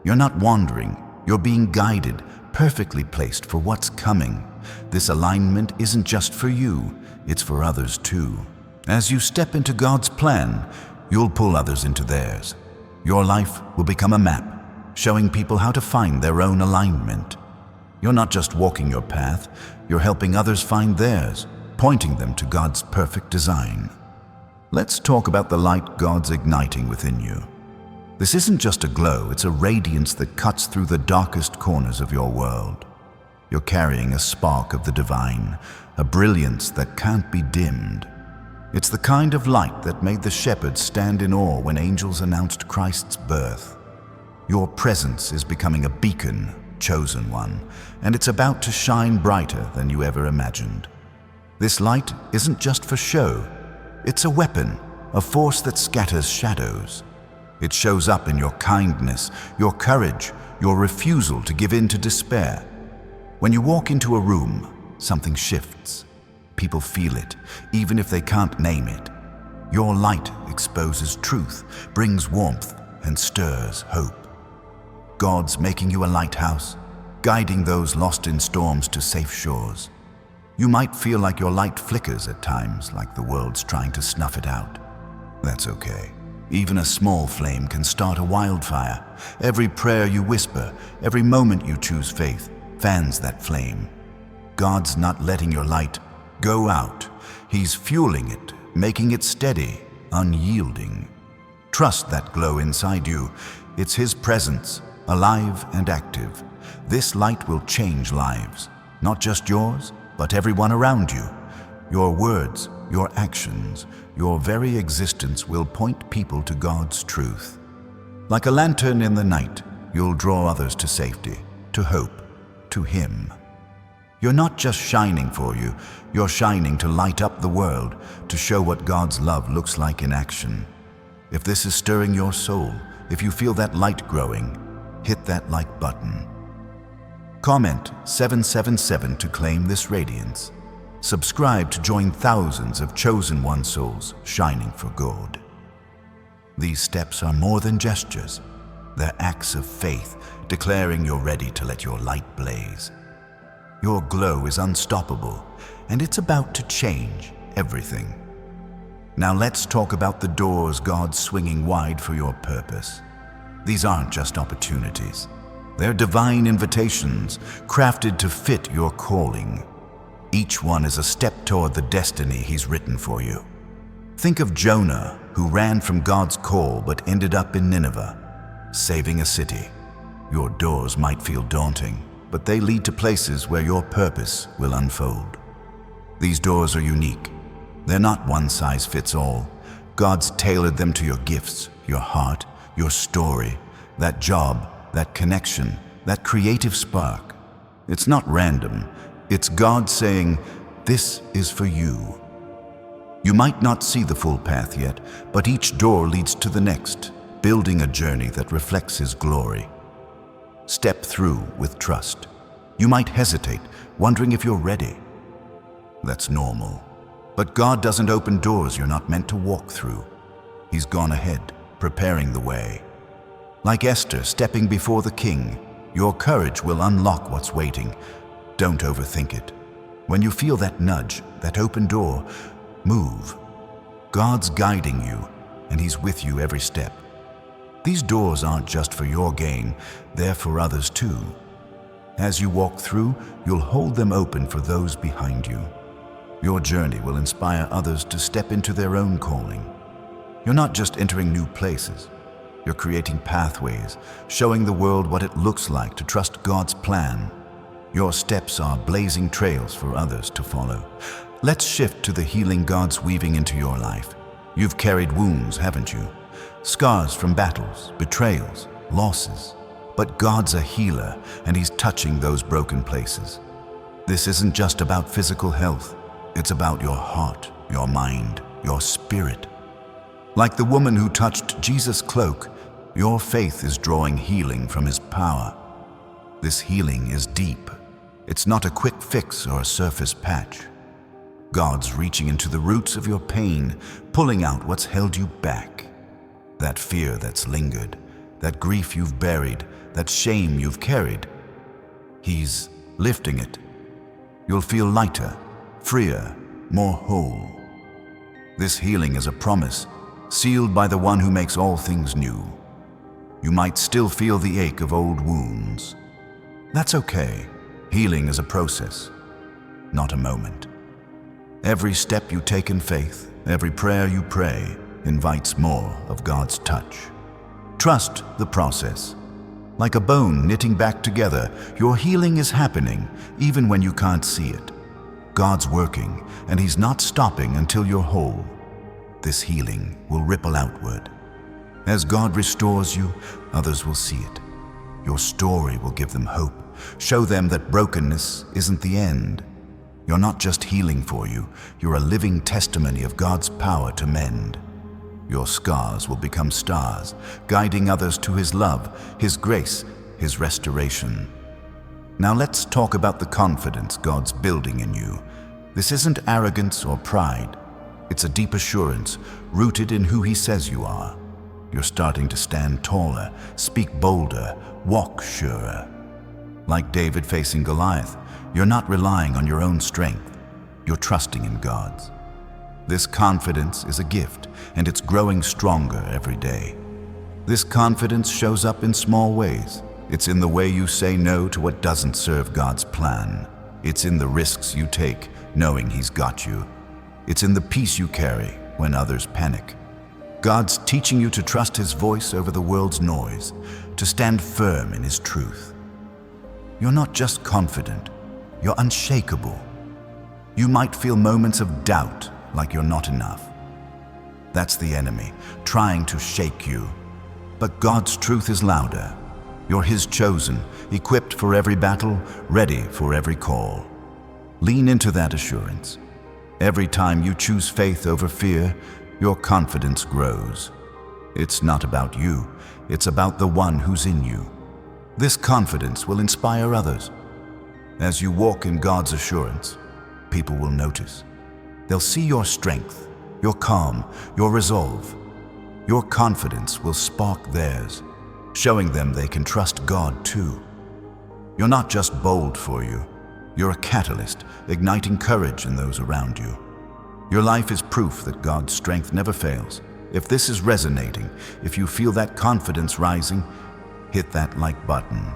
You're not wandering. You're being guided, perfectly placed for what's coming. This alignment isn't just for you, it's for others too. As you step into God's plan, you'll pull others into theirs. Your life will become a map, showing people how to find their own alignment. You're not just walking your path, you're helping others find theirs, pointing them to God's perfect design. Let's talk about the light God's igniting within you. This isn't just a glow, it's a radiance that cuts through the darkest corners of your world. You're carrying a spark of the divine, a brilliance that can't be dimmed. It's the kind of light that made the shepherds stand in awe when angels announced Christ's birth. Your presence is becoming a beacon, chosen one, and it's about to shine brighter than you ever imagined. This light isn't just for show. It's a weapon, a force that scatters shadows. It shows up in your kindness, your courage, your refusal to give in to despair. When you walk into a room, something shifts. People feel it, even if they can't name it. Your light exposes truth, brings warmth, and stirs hope. God's making you a lighthouse, guiding those lost in storms to safe shores. You might feel like your light flickers at times, like the world's trying to snuff it out. That's okay. Even a small flame can start a wildfire. Every prayer you whisper, every moment you choose faith, fans that flame. God's not letting your light go out. He's fueling it, making it steady, unyielding. Trust that glow inside you. It's His presence, alive and active. This light will change lives, not just yours, but everyone around you. Your words, your actions, your very existence will point people to God's truth. Like a lantern in the night, you'll draw others to safety, to hope, to Him. You're not just shining for you, you're shining to light up the world, to show what God's love looks like in action. If this is stirring your soul, if you feel that light growing, hit that like button. Comment 777 to claim this radiance. Subscribe to join thousands of chosen one souls shining for God. These steps are more than gestures. They're acts of faith, declaring you're ready to let your light blaze. Your glow is unstoppable, and it's about to change everything. Now let's talk about the doors God's swinging wide for your purpose. These aren't just opportunities. They're divine invitations, crafted to fit your calling. Each one is a step toward the destiny He's written for you. Think of Jonah, who ran from God's call but ended up in Nineveh, saving a city. Your doors might feel daunting, but they lead to places where your purpose will unfold. These doors are unique. They're not one size fits all. God's tailored them to your gifts, your heart, your story, that job, that connection, that creative spark. It's not random. It's God saying, "This is for you." You might not see the full path yet, but each door leads to the next, building a journey that reflects His glory. Step through with trust. You might hesitate, wondering if you're ready. That's normal. But God doesn't open doors you're not meant to walk through. He's gone ahead, preparing the way. Like Esther stepping before the king, your courage will unlock what's waiting. Don't overthink it. When you feel that nudge, that open door, move. God's guiding you, and He's with you every step. These doors aren't just for your gain, they're for others too. As you walk through, you'll hold them open for those behind you. Your journey will inspire others to step into their own calling. You're not just entering new places. You're creating pathways, showing the world what it looks like to trust God's plan. Your steps are blazing trails for others to follow. Let's shift to the healing God's weaving into your life. You've carried wounds, haven't you? Scars from battles, betrayals, losses. But God's a healer, and He's touching those broken places. This isn't just about physical health. It's about your heart, your mind, your spirit. Like the woman who touched Jesus' cloak, your faith is drawing healing from His power. This healing is deep. It's not a quick fix or a surface patch. God's reaching into the roots of your pain, pulling out what's held you back. That fear that's lingered, that grief you've buried, that shame you've carried. He's lifting it. You'll feel lighter, freer, more whole. This healing is a promise, sealed by the One who makes all things new. You might still feel the ache of old wounds. That's okay. Healing is a process, not a moment. Every step you take in faith, every prayer you pray, invites more of God's touch. Trust the process. Like a bone knitting back together, your healing is happening even when you can't see it. God's working, and He's not stopping until you're whole. This healing will ripple outward. As God restores you, others will see it. Your story will give them hope, show them that brokenness isn't the end. You're not just healing for you, you're a living testimony of God's power to mend. Your scars will become stars, guiding others to His love, His grace, His restoration. Now let's talk about the confidence God's building in you. This isn't arrogance or pride. It's a deep assurance, rooted in who He says you are. You're starting to stand taller, speak bolder, walk surer. Like David facing Goliath, you're not relying on your own strength. you're trusting in God's. This confidence is a gift, and it's growing stronger every day. This confidence shows up in small ways. It's in the way you say no to what doesn't serve God's plan. It's in the risks you take, knowing He's got you. It's in the peace you carry when others panic. God's teaching you to trust His voice over the world's noise, to stand firm in His truth. You're not just confident, you're unshakable. You might feel moments of doubt, like you're not enough. That's the enemy, trying to shake you. But God's truth is louder. You're His chosen, equipped for every battle, ready for every call. Lean into that assurance. Every time you choose faith over fear, your confidence grows. It's not about you, it's about the one who's in you. This confidence will inspire others. As you walk in God's assurance, people will notice. They'll see your strength, your calm, your resolve. Your confidence will spark theirs, showing them they can trust God too. You're not just bold for you. You're a catalyst, igniting courage in those around you. Your life is proof that God's strength never fails. If this is resonating, if you feel that confidence rising, hit that like button.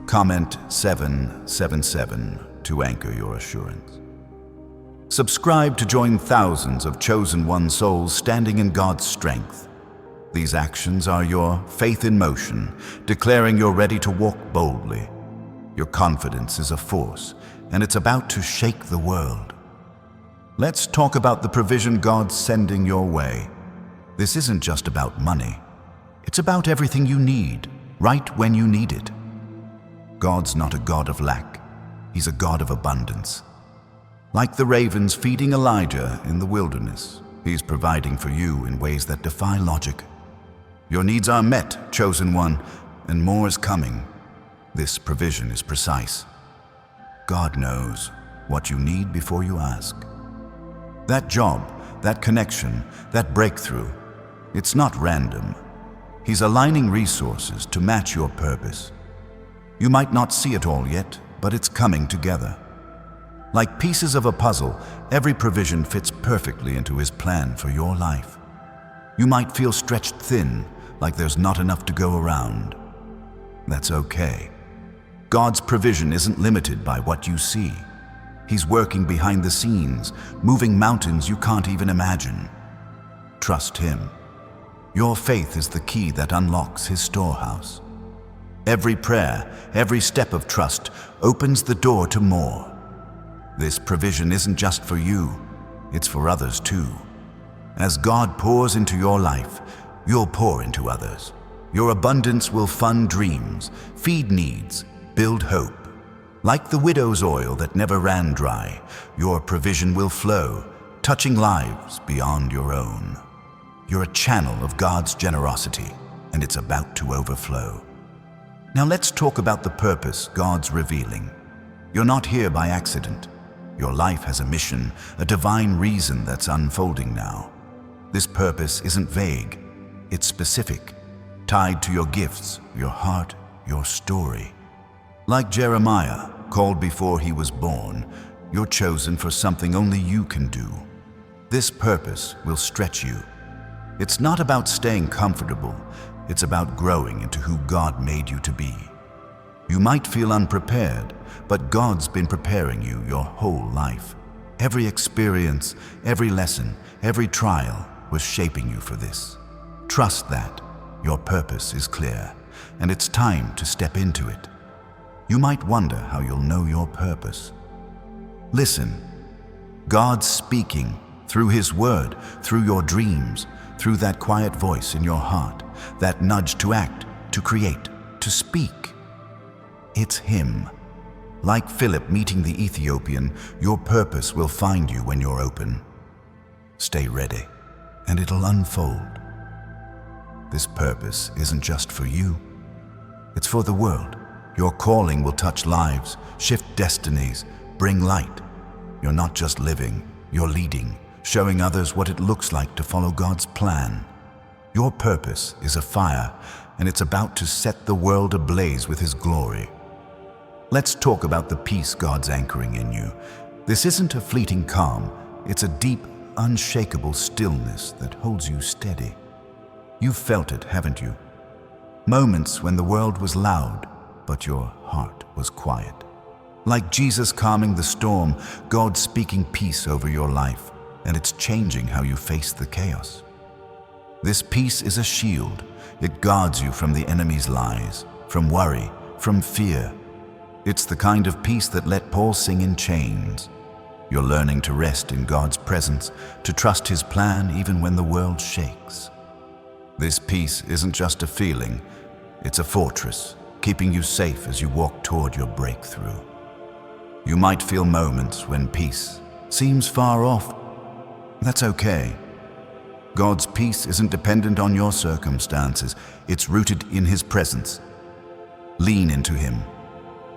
Comment 777 to anchor your assurance. Subscribe to join thousands of chosen one souls standing in God's strength. These actions are your faith in motion, declaring you're ready to walk boldly. Your confidence is a force, and it's about to shake the world. Let's talk about the provision God's sending your way. This isn't just about money. It's about everything you need, right when you need it. God's not a God of lack. He's a God of abundance. Like the ravens feeding Elijah in the wilderness, He's providing for you in ways that defy logic. Your needs are met, chosen one, and more is coming. This provision is precise. God knows what you need before you ask. That job, that connection, that breakthrough, it's not random. He's aligning resources to match your purpose. You might not see it all yet, but it's coming together. Like pieces of a puzzle, every provision fits perfectly into His plan for your life. You might feel stretched thin, like there's not enough to go around. That's okay. God's provision isn't limited by what you see. He's working behind the scenes, moving mountains you can't even imagine. Trust Him. Your faith is the key that unlocks His storehouse. Every prayer, every step of trust opens the door to more. This provision isn't just for you, it's for others too. As God pours into your life, you'll pour into others. Your abundance will fund dreams, feed needs, build hope. Like the widow's oil that never ran dry, your provision will flow, touching lives beyond your own. You're a channel of God's generosity, and it's about to overflow. Now let's talk about the purpose God's revealing. You're not here by accident. Your life has a mission, a divine reason that's unfolding now. This purpose isn't vague, it's specific, tied to your gifts, your heart, your story. Like Jeremiah, called before he was born, you're chosen for something only you can do. This purpose will stretch you. It's not about staying comfortable, it's about growing into who God made you to be. You might feel unprepared, but God's been preparing you your whole life. Every experience, every lesson, every trial was shaping you for this. Trust that your purpose is clear, and it's time to step into it. You might wonder how you'll know your purpose. Listen, God's speaking through His word, through your dreams, through that quiet voice in your heart, that nudge to act, to create, to speak. It's Him. Like Philip meeting the Ethiopian, your purpose will find you when you're open. Stay ready, and it'll unfold. This purpose isn't just for you, it's for the world. Your calling will touch lives, shift destinies, bring light. You're not just living, you're leading, showing others what it looks like to follow God's plan. Your purpose is a fire, and it's about to set the world ablaze with His glory. Let's talk about the peace God's anchoring in you. This isn't a fleeting calm, it's a deep, unshakable stillness that holds you steady. You've felt it, haven't you? Moments when the world was loud, but your heart was quiet. Like Jesus calming the storm, God speaking peace over your life, and it's changing how you face the chaos. This peace is a shield. It guards you from the enemy's lies, from worry, from fear. It's the kind of peace that let Paul sing in chains. You're learning to rest in God's presence, to trust His plan even when the world shakes. This peace isn't just a feeling, it's a fortress, keeping you safe as you walk toward your breakthrough. You might feel moments when peace seems far off. That's okay. God's peace isn't dependent on your circumstances, it's rooted in His presence. Lean into Him.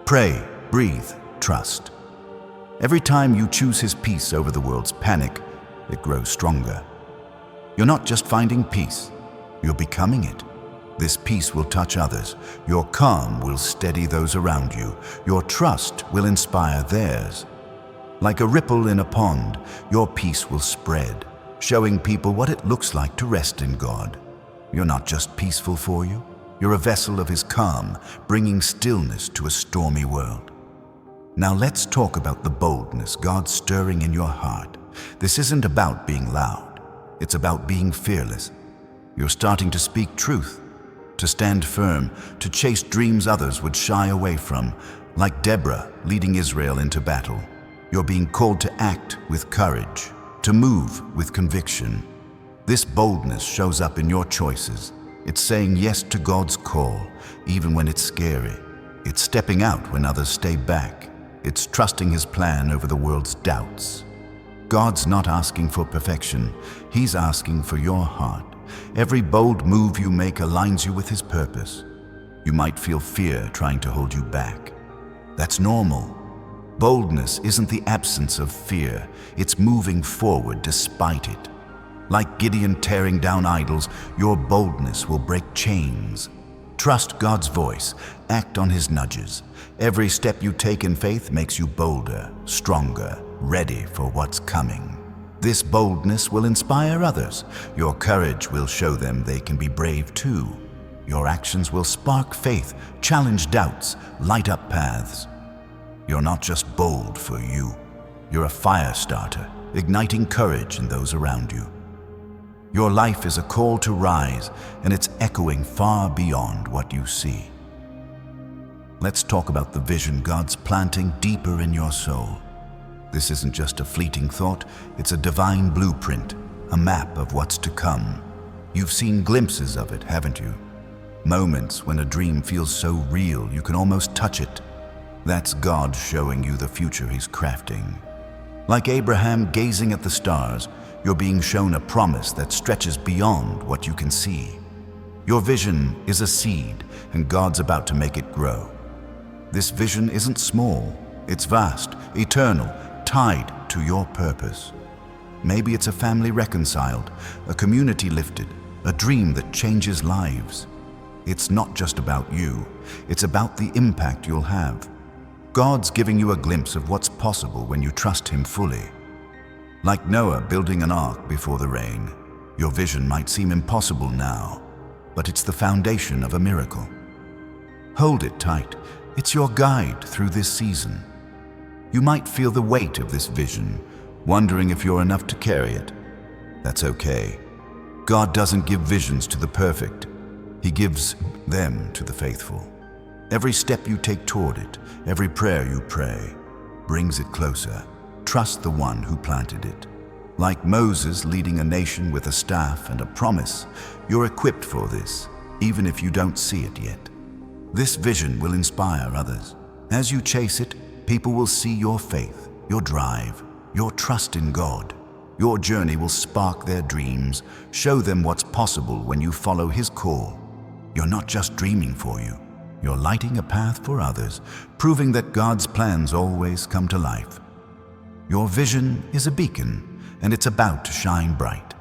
Pray, breathe, trust. Every time you choose His peace over the world's panic, it grows stronger. You're not just finding peace, you're becoming it. This peace will touch others. Your calm will steady those around you. Your trust will inspire theirs. Like a ripple in a pond, your peace will spread, showing people what it looks like to rest in God. You're not just peaceful for you, you're a vessel of His calm, bringing stillness to a stormy world. Now let's talk about the boldness God's stirring in your heart. This isn't about being loud, it's about being fearless. You're starting to speak truth, to stand firm, to chase dreams others would shy away from. Like Deborah leading Israel into battle, you're being called to act with courage, to move with conviction. This boldness shows up in your choices. It's saying yes to God's call, even when it's scary. It's stepping out when others stay back. It's trusting His plan over the world's doubts. God's not asking for perfection. He's asking for your heart. Every bold move you make aligns you with His purpose. You might feel fear trying to hold you back. That's normal. Boldness isn't the absence of fear. It's moving forward despite it. Like Gideon tearing down idols, your boldness will break chains. Trust God's voice. Act on His nudges. Every step you take in faith makes you bolder, stronger, ready for what's coming. This boldness will inspire others. Your courage will show them they can be brave too. Your actions will spark faith, challenge doubts, light up paths. You're not just bold for you. You're a fire starter, igniting courage in those around you. Your life is a call to rise, and it's echoing far beyond what you see. Let's talk about the vision God's planting deeper in your soul. This isn't just a fleeting thought, it's a divine blueprint, a map of what's to come. You've seen glimpses of it, haven't you? Moments when a dream feels so real you can almost touch it. That's God showing you the future He's crafting. Like Abraham gazing at the stars, you're being shown a promise that stretches beyond what you can see. Your vision is a seed, and God's about to make it grow. This vision isn't small, it's vast, eternal, tied to your purpose. Maybe it's a family reconciled, a community lifted, a dream that changes lives. It's not just about you, it's about the impact you'll have. God's giving you a glimpse of what's possible when you trust Him fully. Like Noah building an ark before the rain, your vision might seem impossible now, but it's the foundation of a miracle. Hold it tight. It's your guide through this season. You might feel the weight of this vision, wondering if you're enough to carry it. That's okay. God doesn't give visions to the perfect. He gives them to the faithful. Every step you take toward it, every prayer you pray, brings it closer. Trust the one who planted it. Like Moses leading a nation with a staff and a promise, you're equipped for this, even if you don't see it yet. This vision will inspire others. As you chase it, people will see your faith, your drive, your trust in God. Your journey will spark their dreams, show them what's possible when you follow His call. You're not just dreaming for you. You're lighting a path for others, proving that God's plans always come to life. Your vision is a beacon, and it's about to shine bright.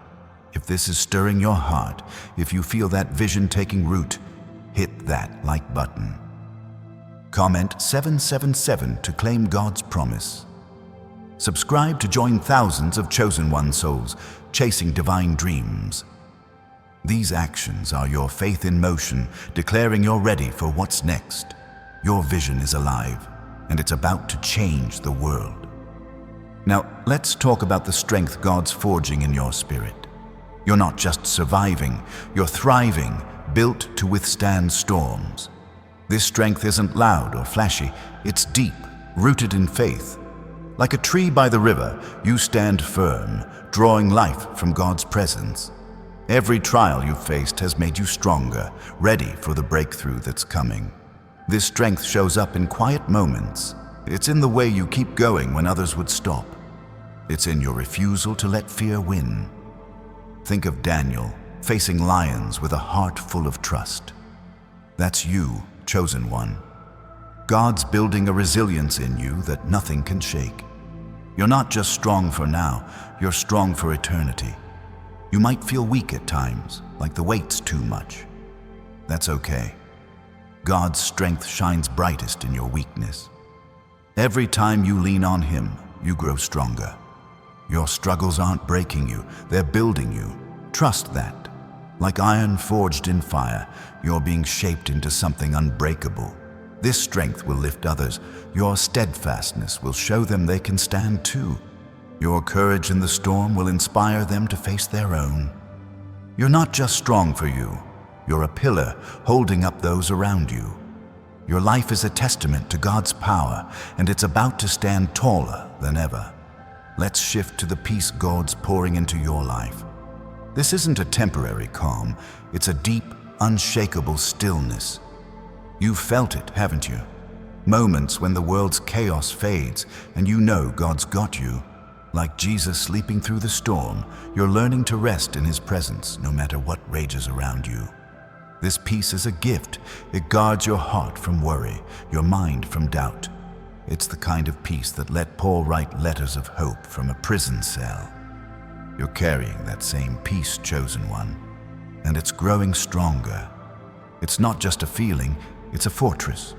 If this is stirring your heart, if you feel that vision taking root, hit that like button. Comment 777 to claim God's promise. Subscribe to join thousands of chosen one souls chasing divine dreams. These actions are your faith in motion, declaring you're ready for what's next. Your vision is alive, and it's about to change the world. Now, let's talk about the strength God's forging in your spirit. You're not just surviving, you're thriving, built to withstand storms. This strength isn't loud or flashy, it's deep, rooted in faith. Like a tree by the river, you stand firm, drawing life from God's presence. Every trial you've faced has made you stronger, ready for the breakthrough that's coming. This strength shows up in quiet moments. It's in the way you keep going when others would stop. It's in your refusal to let fear win. Think of Daniel, facing lions with a heart full of trust. That's you, chosen one. God's building a resilience in you that nothing can shake. You're not just strong for now, you're strong for eternity. You might feel weak at times, like the weight's too much. That's okay. God's strength shines brightest in your weakness. Every time you lean on Him, you grow stronger. Your struggles aren't breaking you, they're building you. Trust that. Like iron forged in fire, you're being shaped into something unbreakable. This strength will lift others. Your steadfastness will show them they can stand too. Your courage in the storm will inspire them to face their own. You're not just strong for you, you're a pillar holding up those around you. Your life is a testament to God's power, and it's about to stand taller than ever. Let's shift to the peace God's pouring into your life. This isn't a temporary calm, it's a deep, unshakable stillness. You've felt it, haven't you? Moments when the world's chaos fades and you know God's got you. Like Jesus sleeping through the storm, you're learning to rest in His presence no matter what rages around you. This peace is a gift. It guards your heart from worry, your mind from doubt. It's the kind of peace that let Paul write letters of hope from a prison cell. You're carrying that same peace, chosen one, and it's growing stronger. It's not just a feeling, it's a fortress,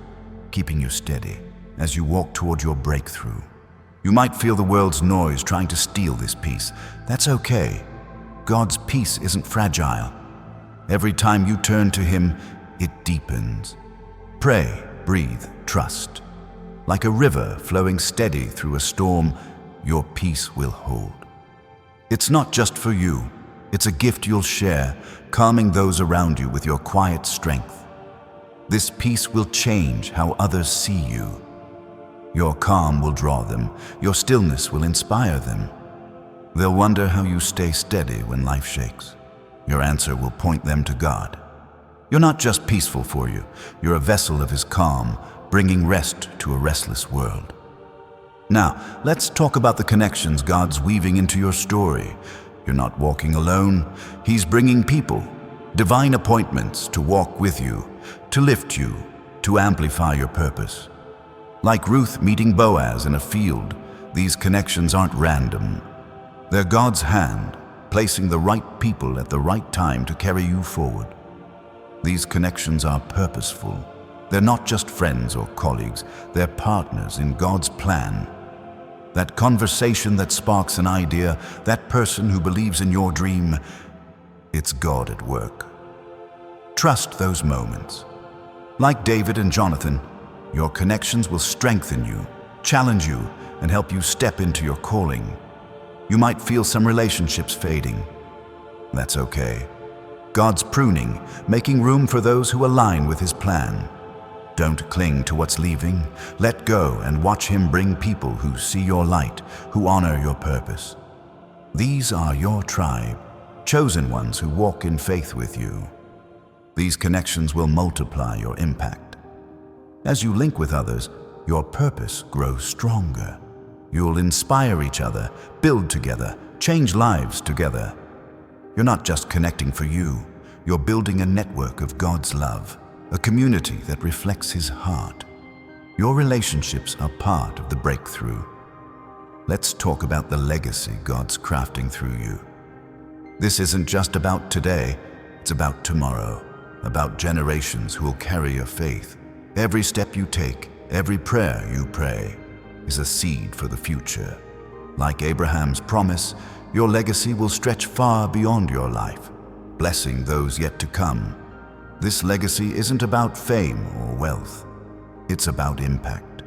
keeping you steady as you walk toward your breakthrough. You might feel the world's noise trying to steal this peace. That's okay. God's peace isn't fragile. Every time you turn to Him, it deepens. Pray, breathe, trust. Like a river flowing steady through a storm, your peace will hold. It's not just for you. It's a gift you'll share, calming those around you with your quiet strength. This peace will change how others see you. Your calm will draw them. Your stillness will inspire them. They'll wonder how you stay steady when life shakes. Your answer will point them to God. You're not just peaceful for you. You're a vessel of His calm, bringing rest to a restless world. Now, let's talk about the connections God's weaving into your story. You're not walking alone. He's bringing people, divine appointments to walk with you, to lift you, to amplify your purpose. Like Ruth meeting Boaz in a field, these connections aren't random. They're God's hand, placing the right people at the right time to carry you forward. These connections are purposeful. They're not just friends or colleagues, they're partners in God's plan. That conversation that sparks an idea, that person who believes in your dream, it's God at work. Trust those moments. Like David and Jonathan, your connections will strengthen you, challenge you, and help you step into your calling. You might feel some relationships fading. That's okay. God's pruning, making room for those who align with His plan. Don't cling to what's leaving. Let go and watch Him bring people who see your light, who honor your purpose. These are your tribe, chosen ones who walk in faith with you. These connections will multiply your impact. As you link with others, your purpose grows stronger. You'll inspire each other, build together, change lives together. You're not just connecting for you, you're building a network of God's love, a community that reflects His heart. Your relationships are part of the breakthrough. Let's talk about the legacy God's crafting through you. This isn't just about today, it's about tomorrow, about generations who will carry your faith. Every step you take, every prayer you pray, is a seed for the future. Like Abraham's promise, your legacy will stretch far beyond your life, blessing those yet to come. This legacy isn't about fame or wealth. It's about impact.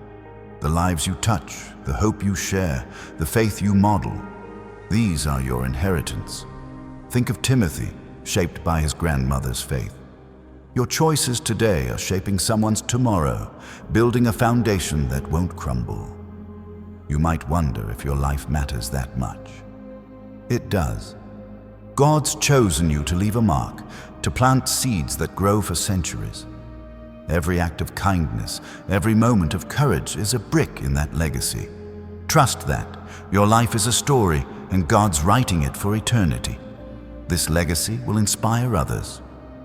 The lives you touch, the hope you share, the faith you model. These are your inheritance. Think of Timothy, shaped by his grandmother's faith. Your choices today are shaping someone's tomorrow, building a foundation that won't crumble. You might wonder if your life matters that much. It does. God's chosen you to leave a mark, to plant seeds that grow for centuries. Every act of kindness, every moment of courage is a brick in that legacy. Trust that. Your life is a story, and God's writing it for eternity. This legacy will inspire others.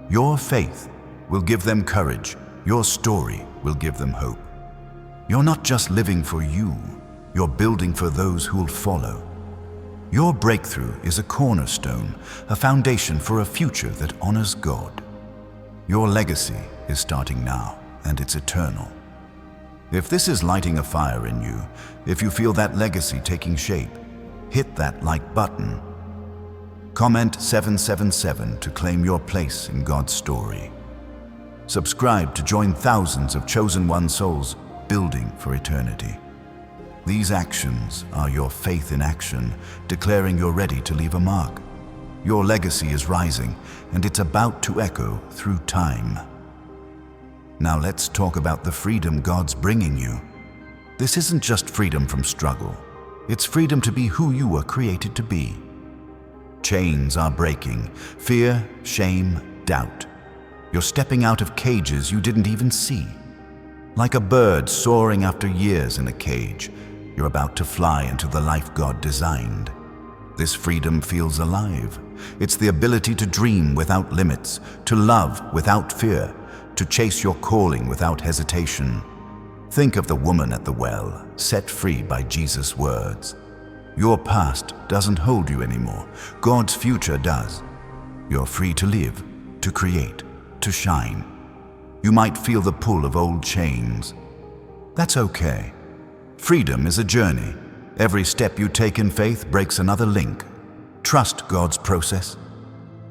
Your faith will give them courage. Your story will give them hope. You're not just living for you, you're building for those who'll follow. Your breakthrough is a cornerstone, a foundation for a future that honors God. Your legacy is starting now, and it's eternal. If this is lighting a fire in you, if you feel that legacy taking shape, hit that like button. Comment 777 to claim your place in God's story. Subscribe to join thousands of chosen one souls building for eternity. These actions are your faith in action, declaring you're ready to leave a mark. Your legacy is rising, and it's about to echo through time. Now let's talk about the freedom God's bringing you. This isn't just freedom from struggle. It's freedom to be who you were created to be. Chains are breaking. Fear, shame, doubt. You're stepping out of cages you didn't even see. Like a bird soaring after years in a cage, you're about to fly into the life God designed. This freedom feels alive. It's the ability to dream without limits, to love without fear, to chase your calling without hesitation. Think of the woman at the well, set free by Jesus' words. Your past doesn't hold you anymore. God's future does. You're free to live, to create, to shine. You might feel the pull of old chains. That's okay. Freedom is a journey. Every step you take in faith breaks another link. Trust God's process.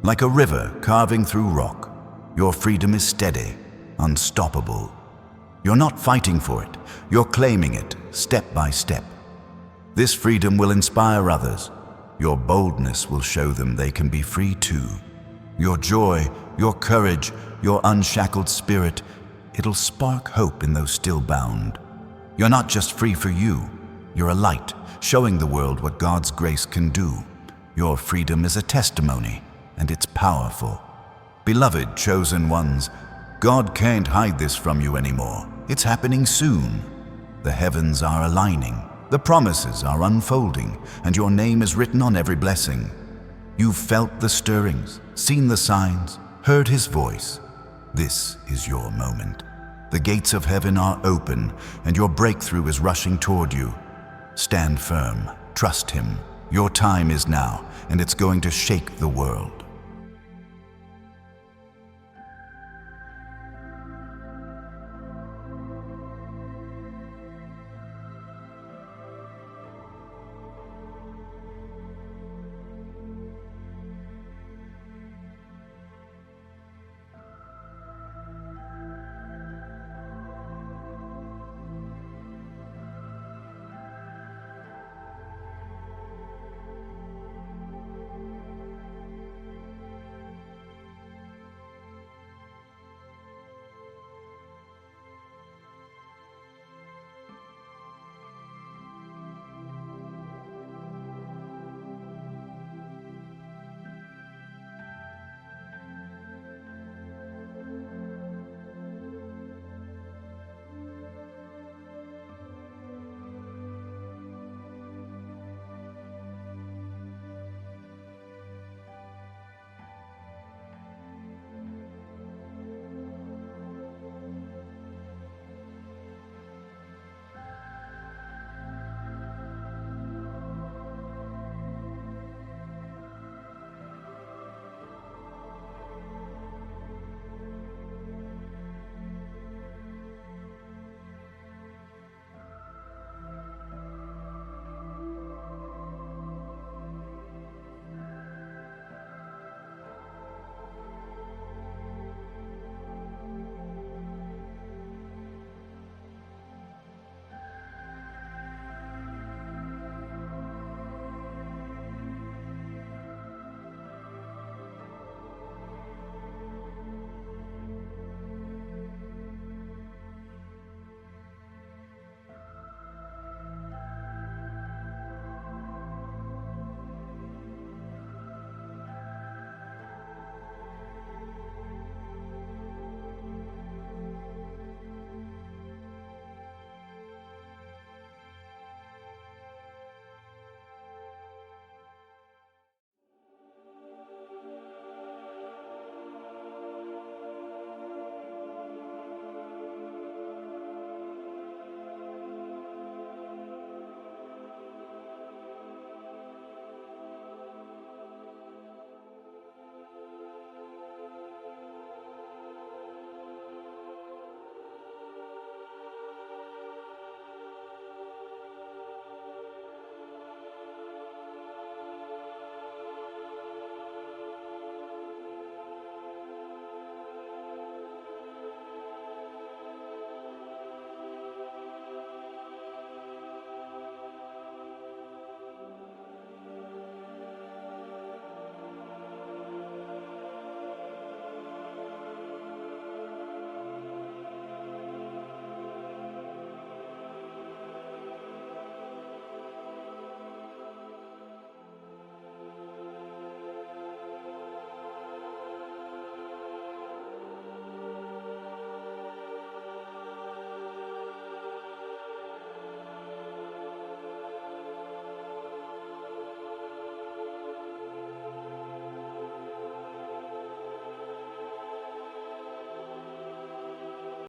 Like a river carving through rock, your freedom is steady, unstoppable. You're not fighting for it, you're claiming it, step by step. This freedom will inspire others. Your boldness will show them they can be free too. Your joy, your courage, your unshackled spirit, it'll spark hope in those still bound. You're not just free for you, you're a light, showing the world what God's grace can do. Your freedom is a testimony, and it's powerful. Beloved chosen ones, God can't hide this from you anymore. It's happening soon. The heavens are aligning, the promises are unfolding, and your name is written on every blessing. You've felt the stirrings, seen the signs, heard His voice. This is your moment. The gates of heaven are open, and your breakthrough is rushing toward you. Stand firm, trust Him. Your time is now, and it's going to shake the world.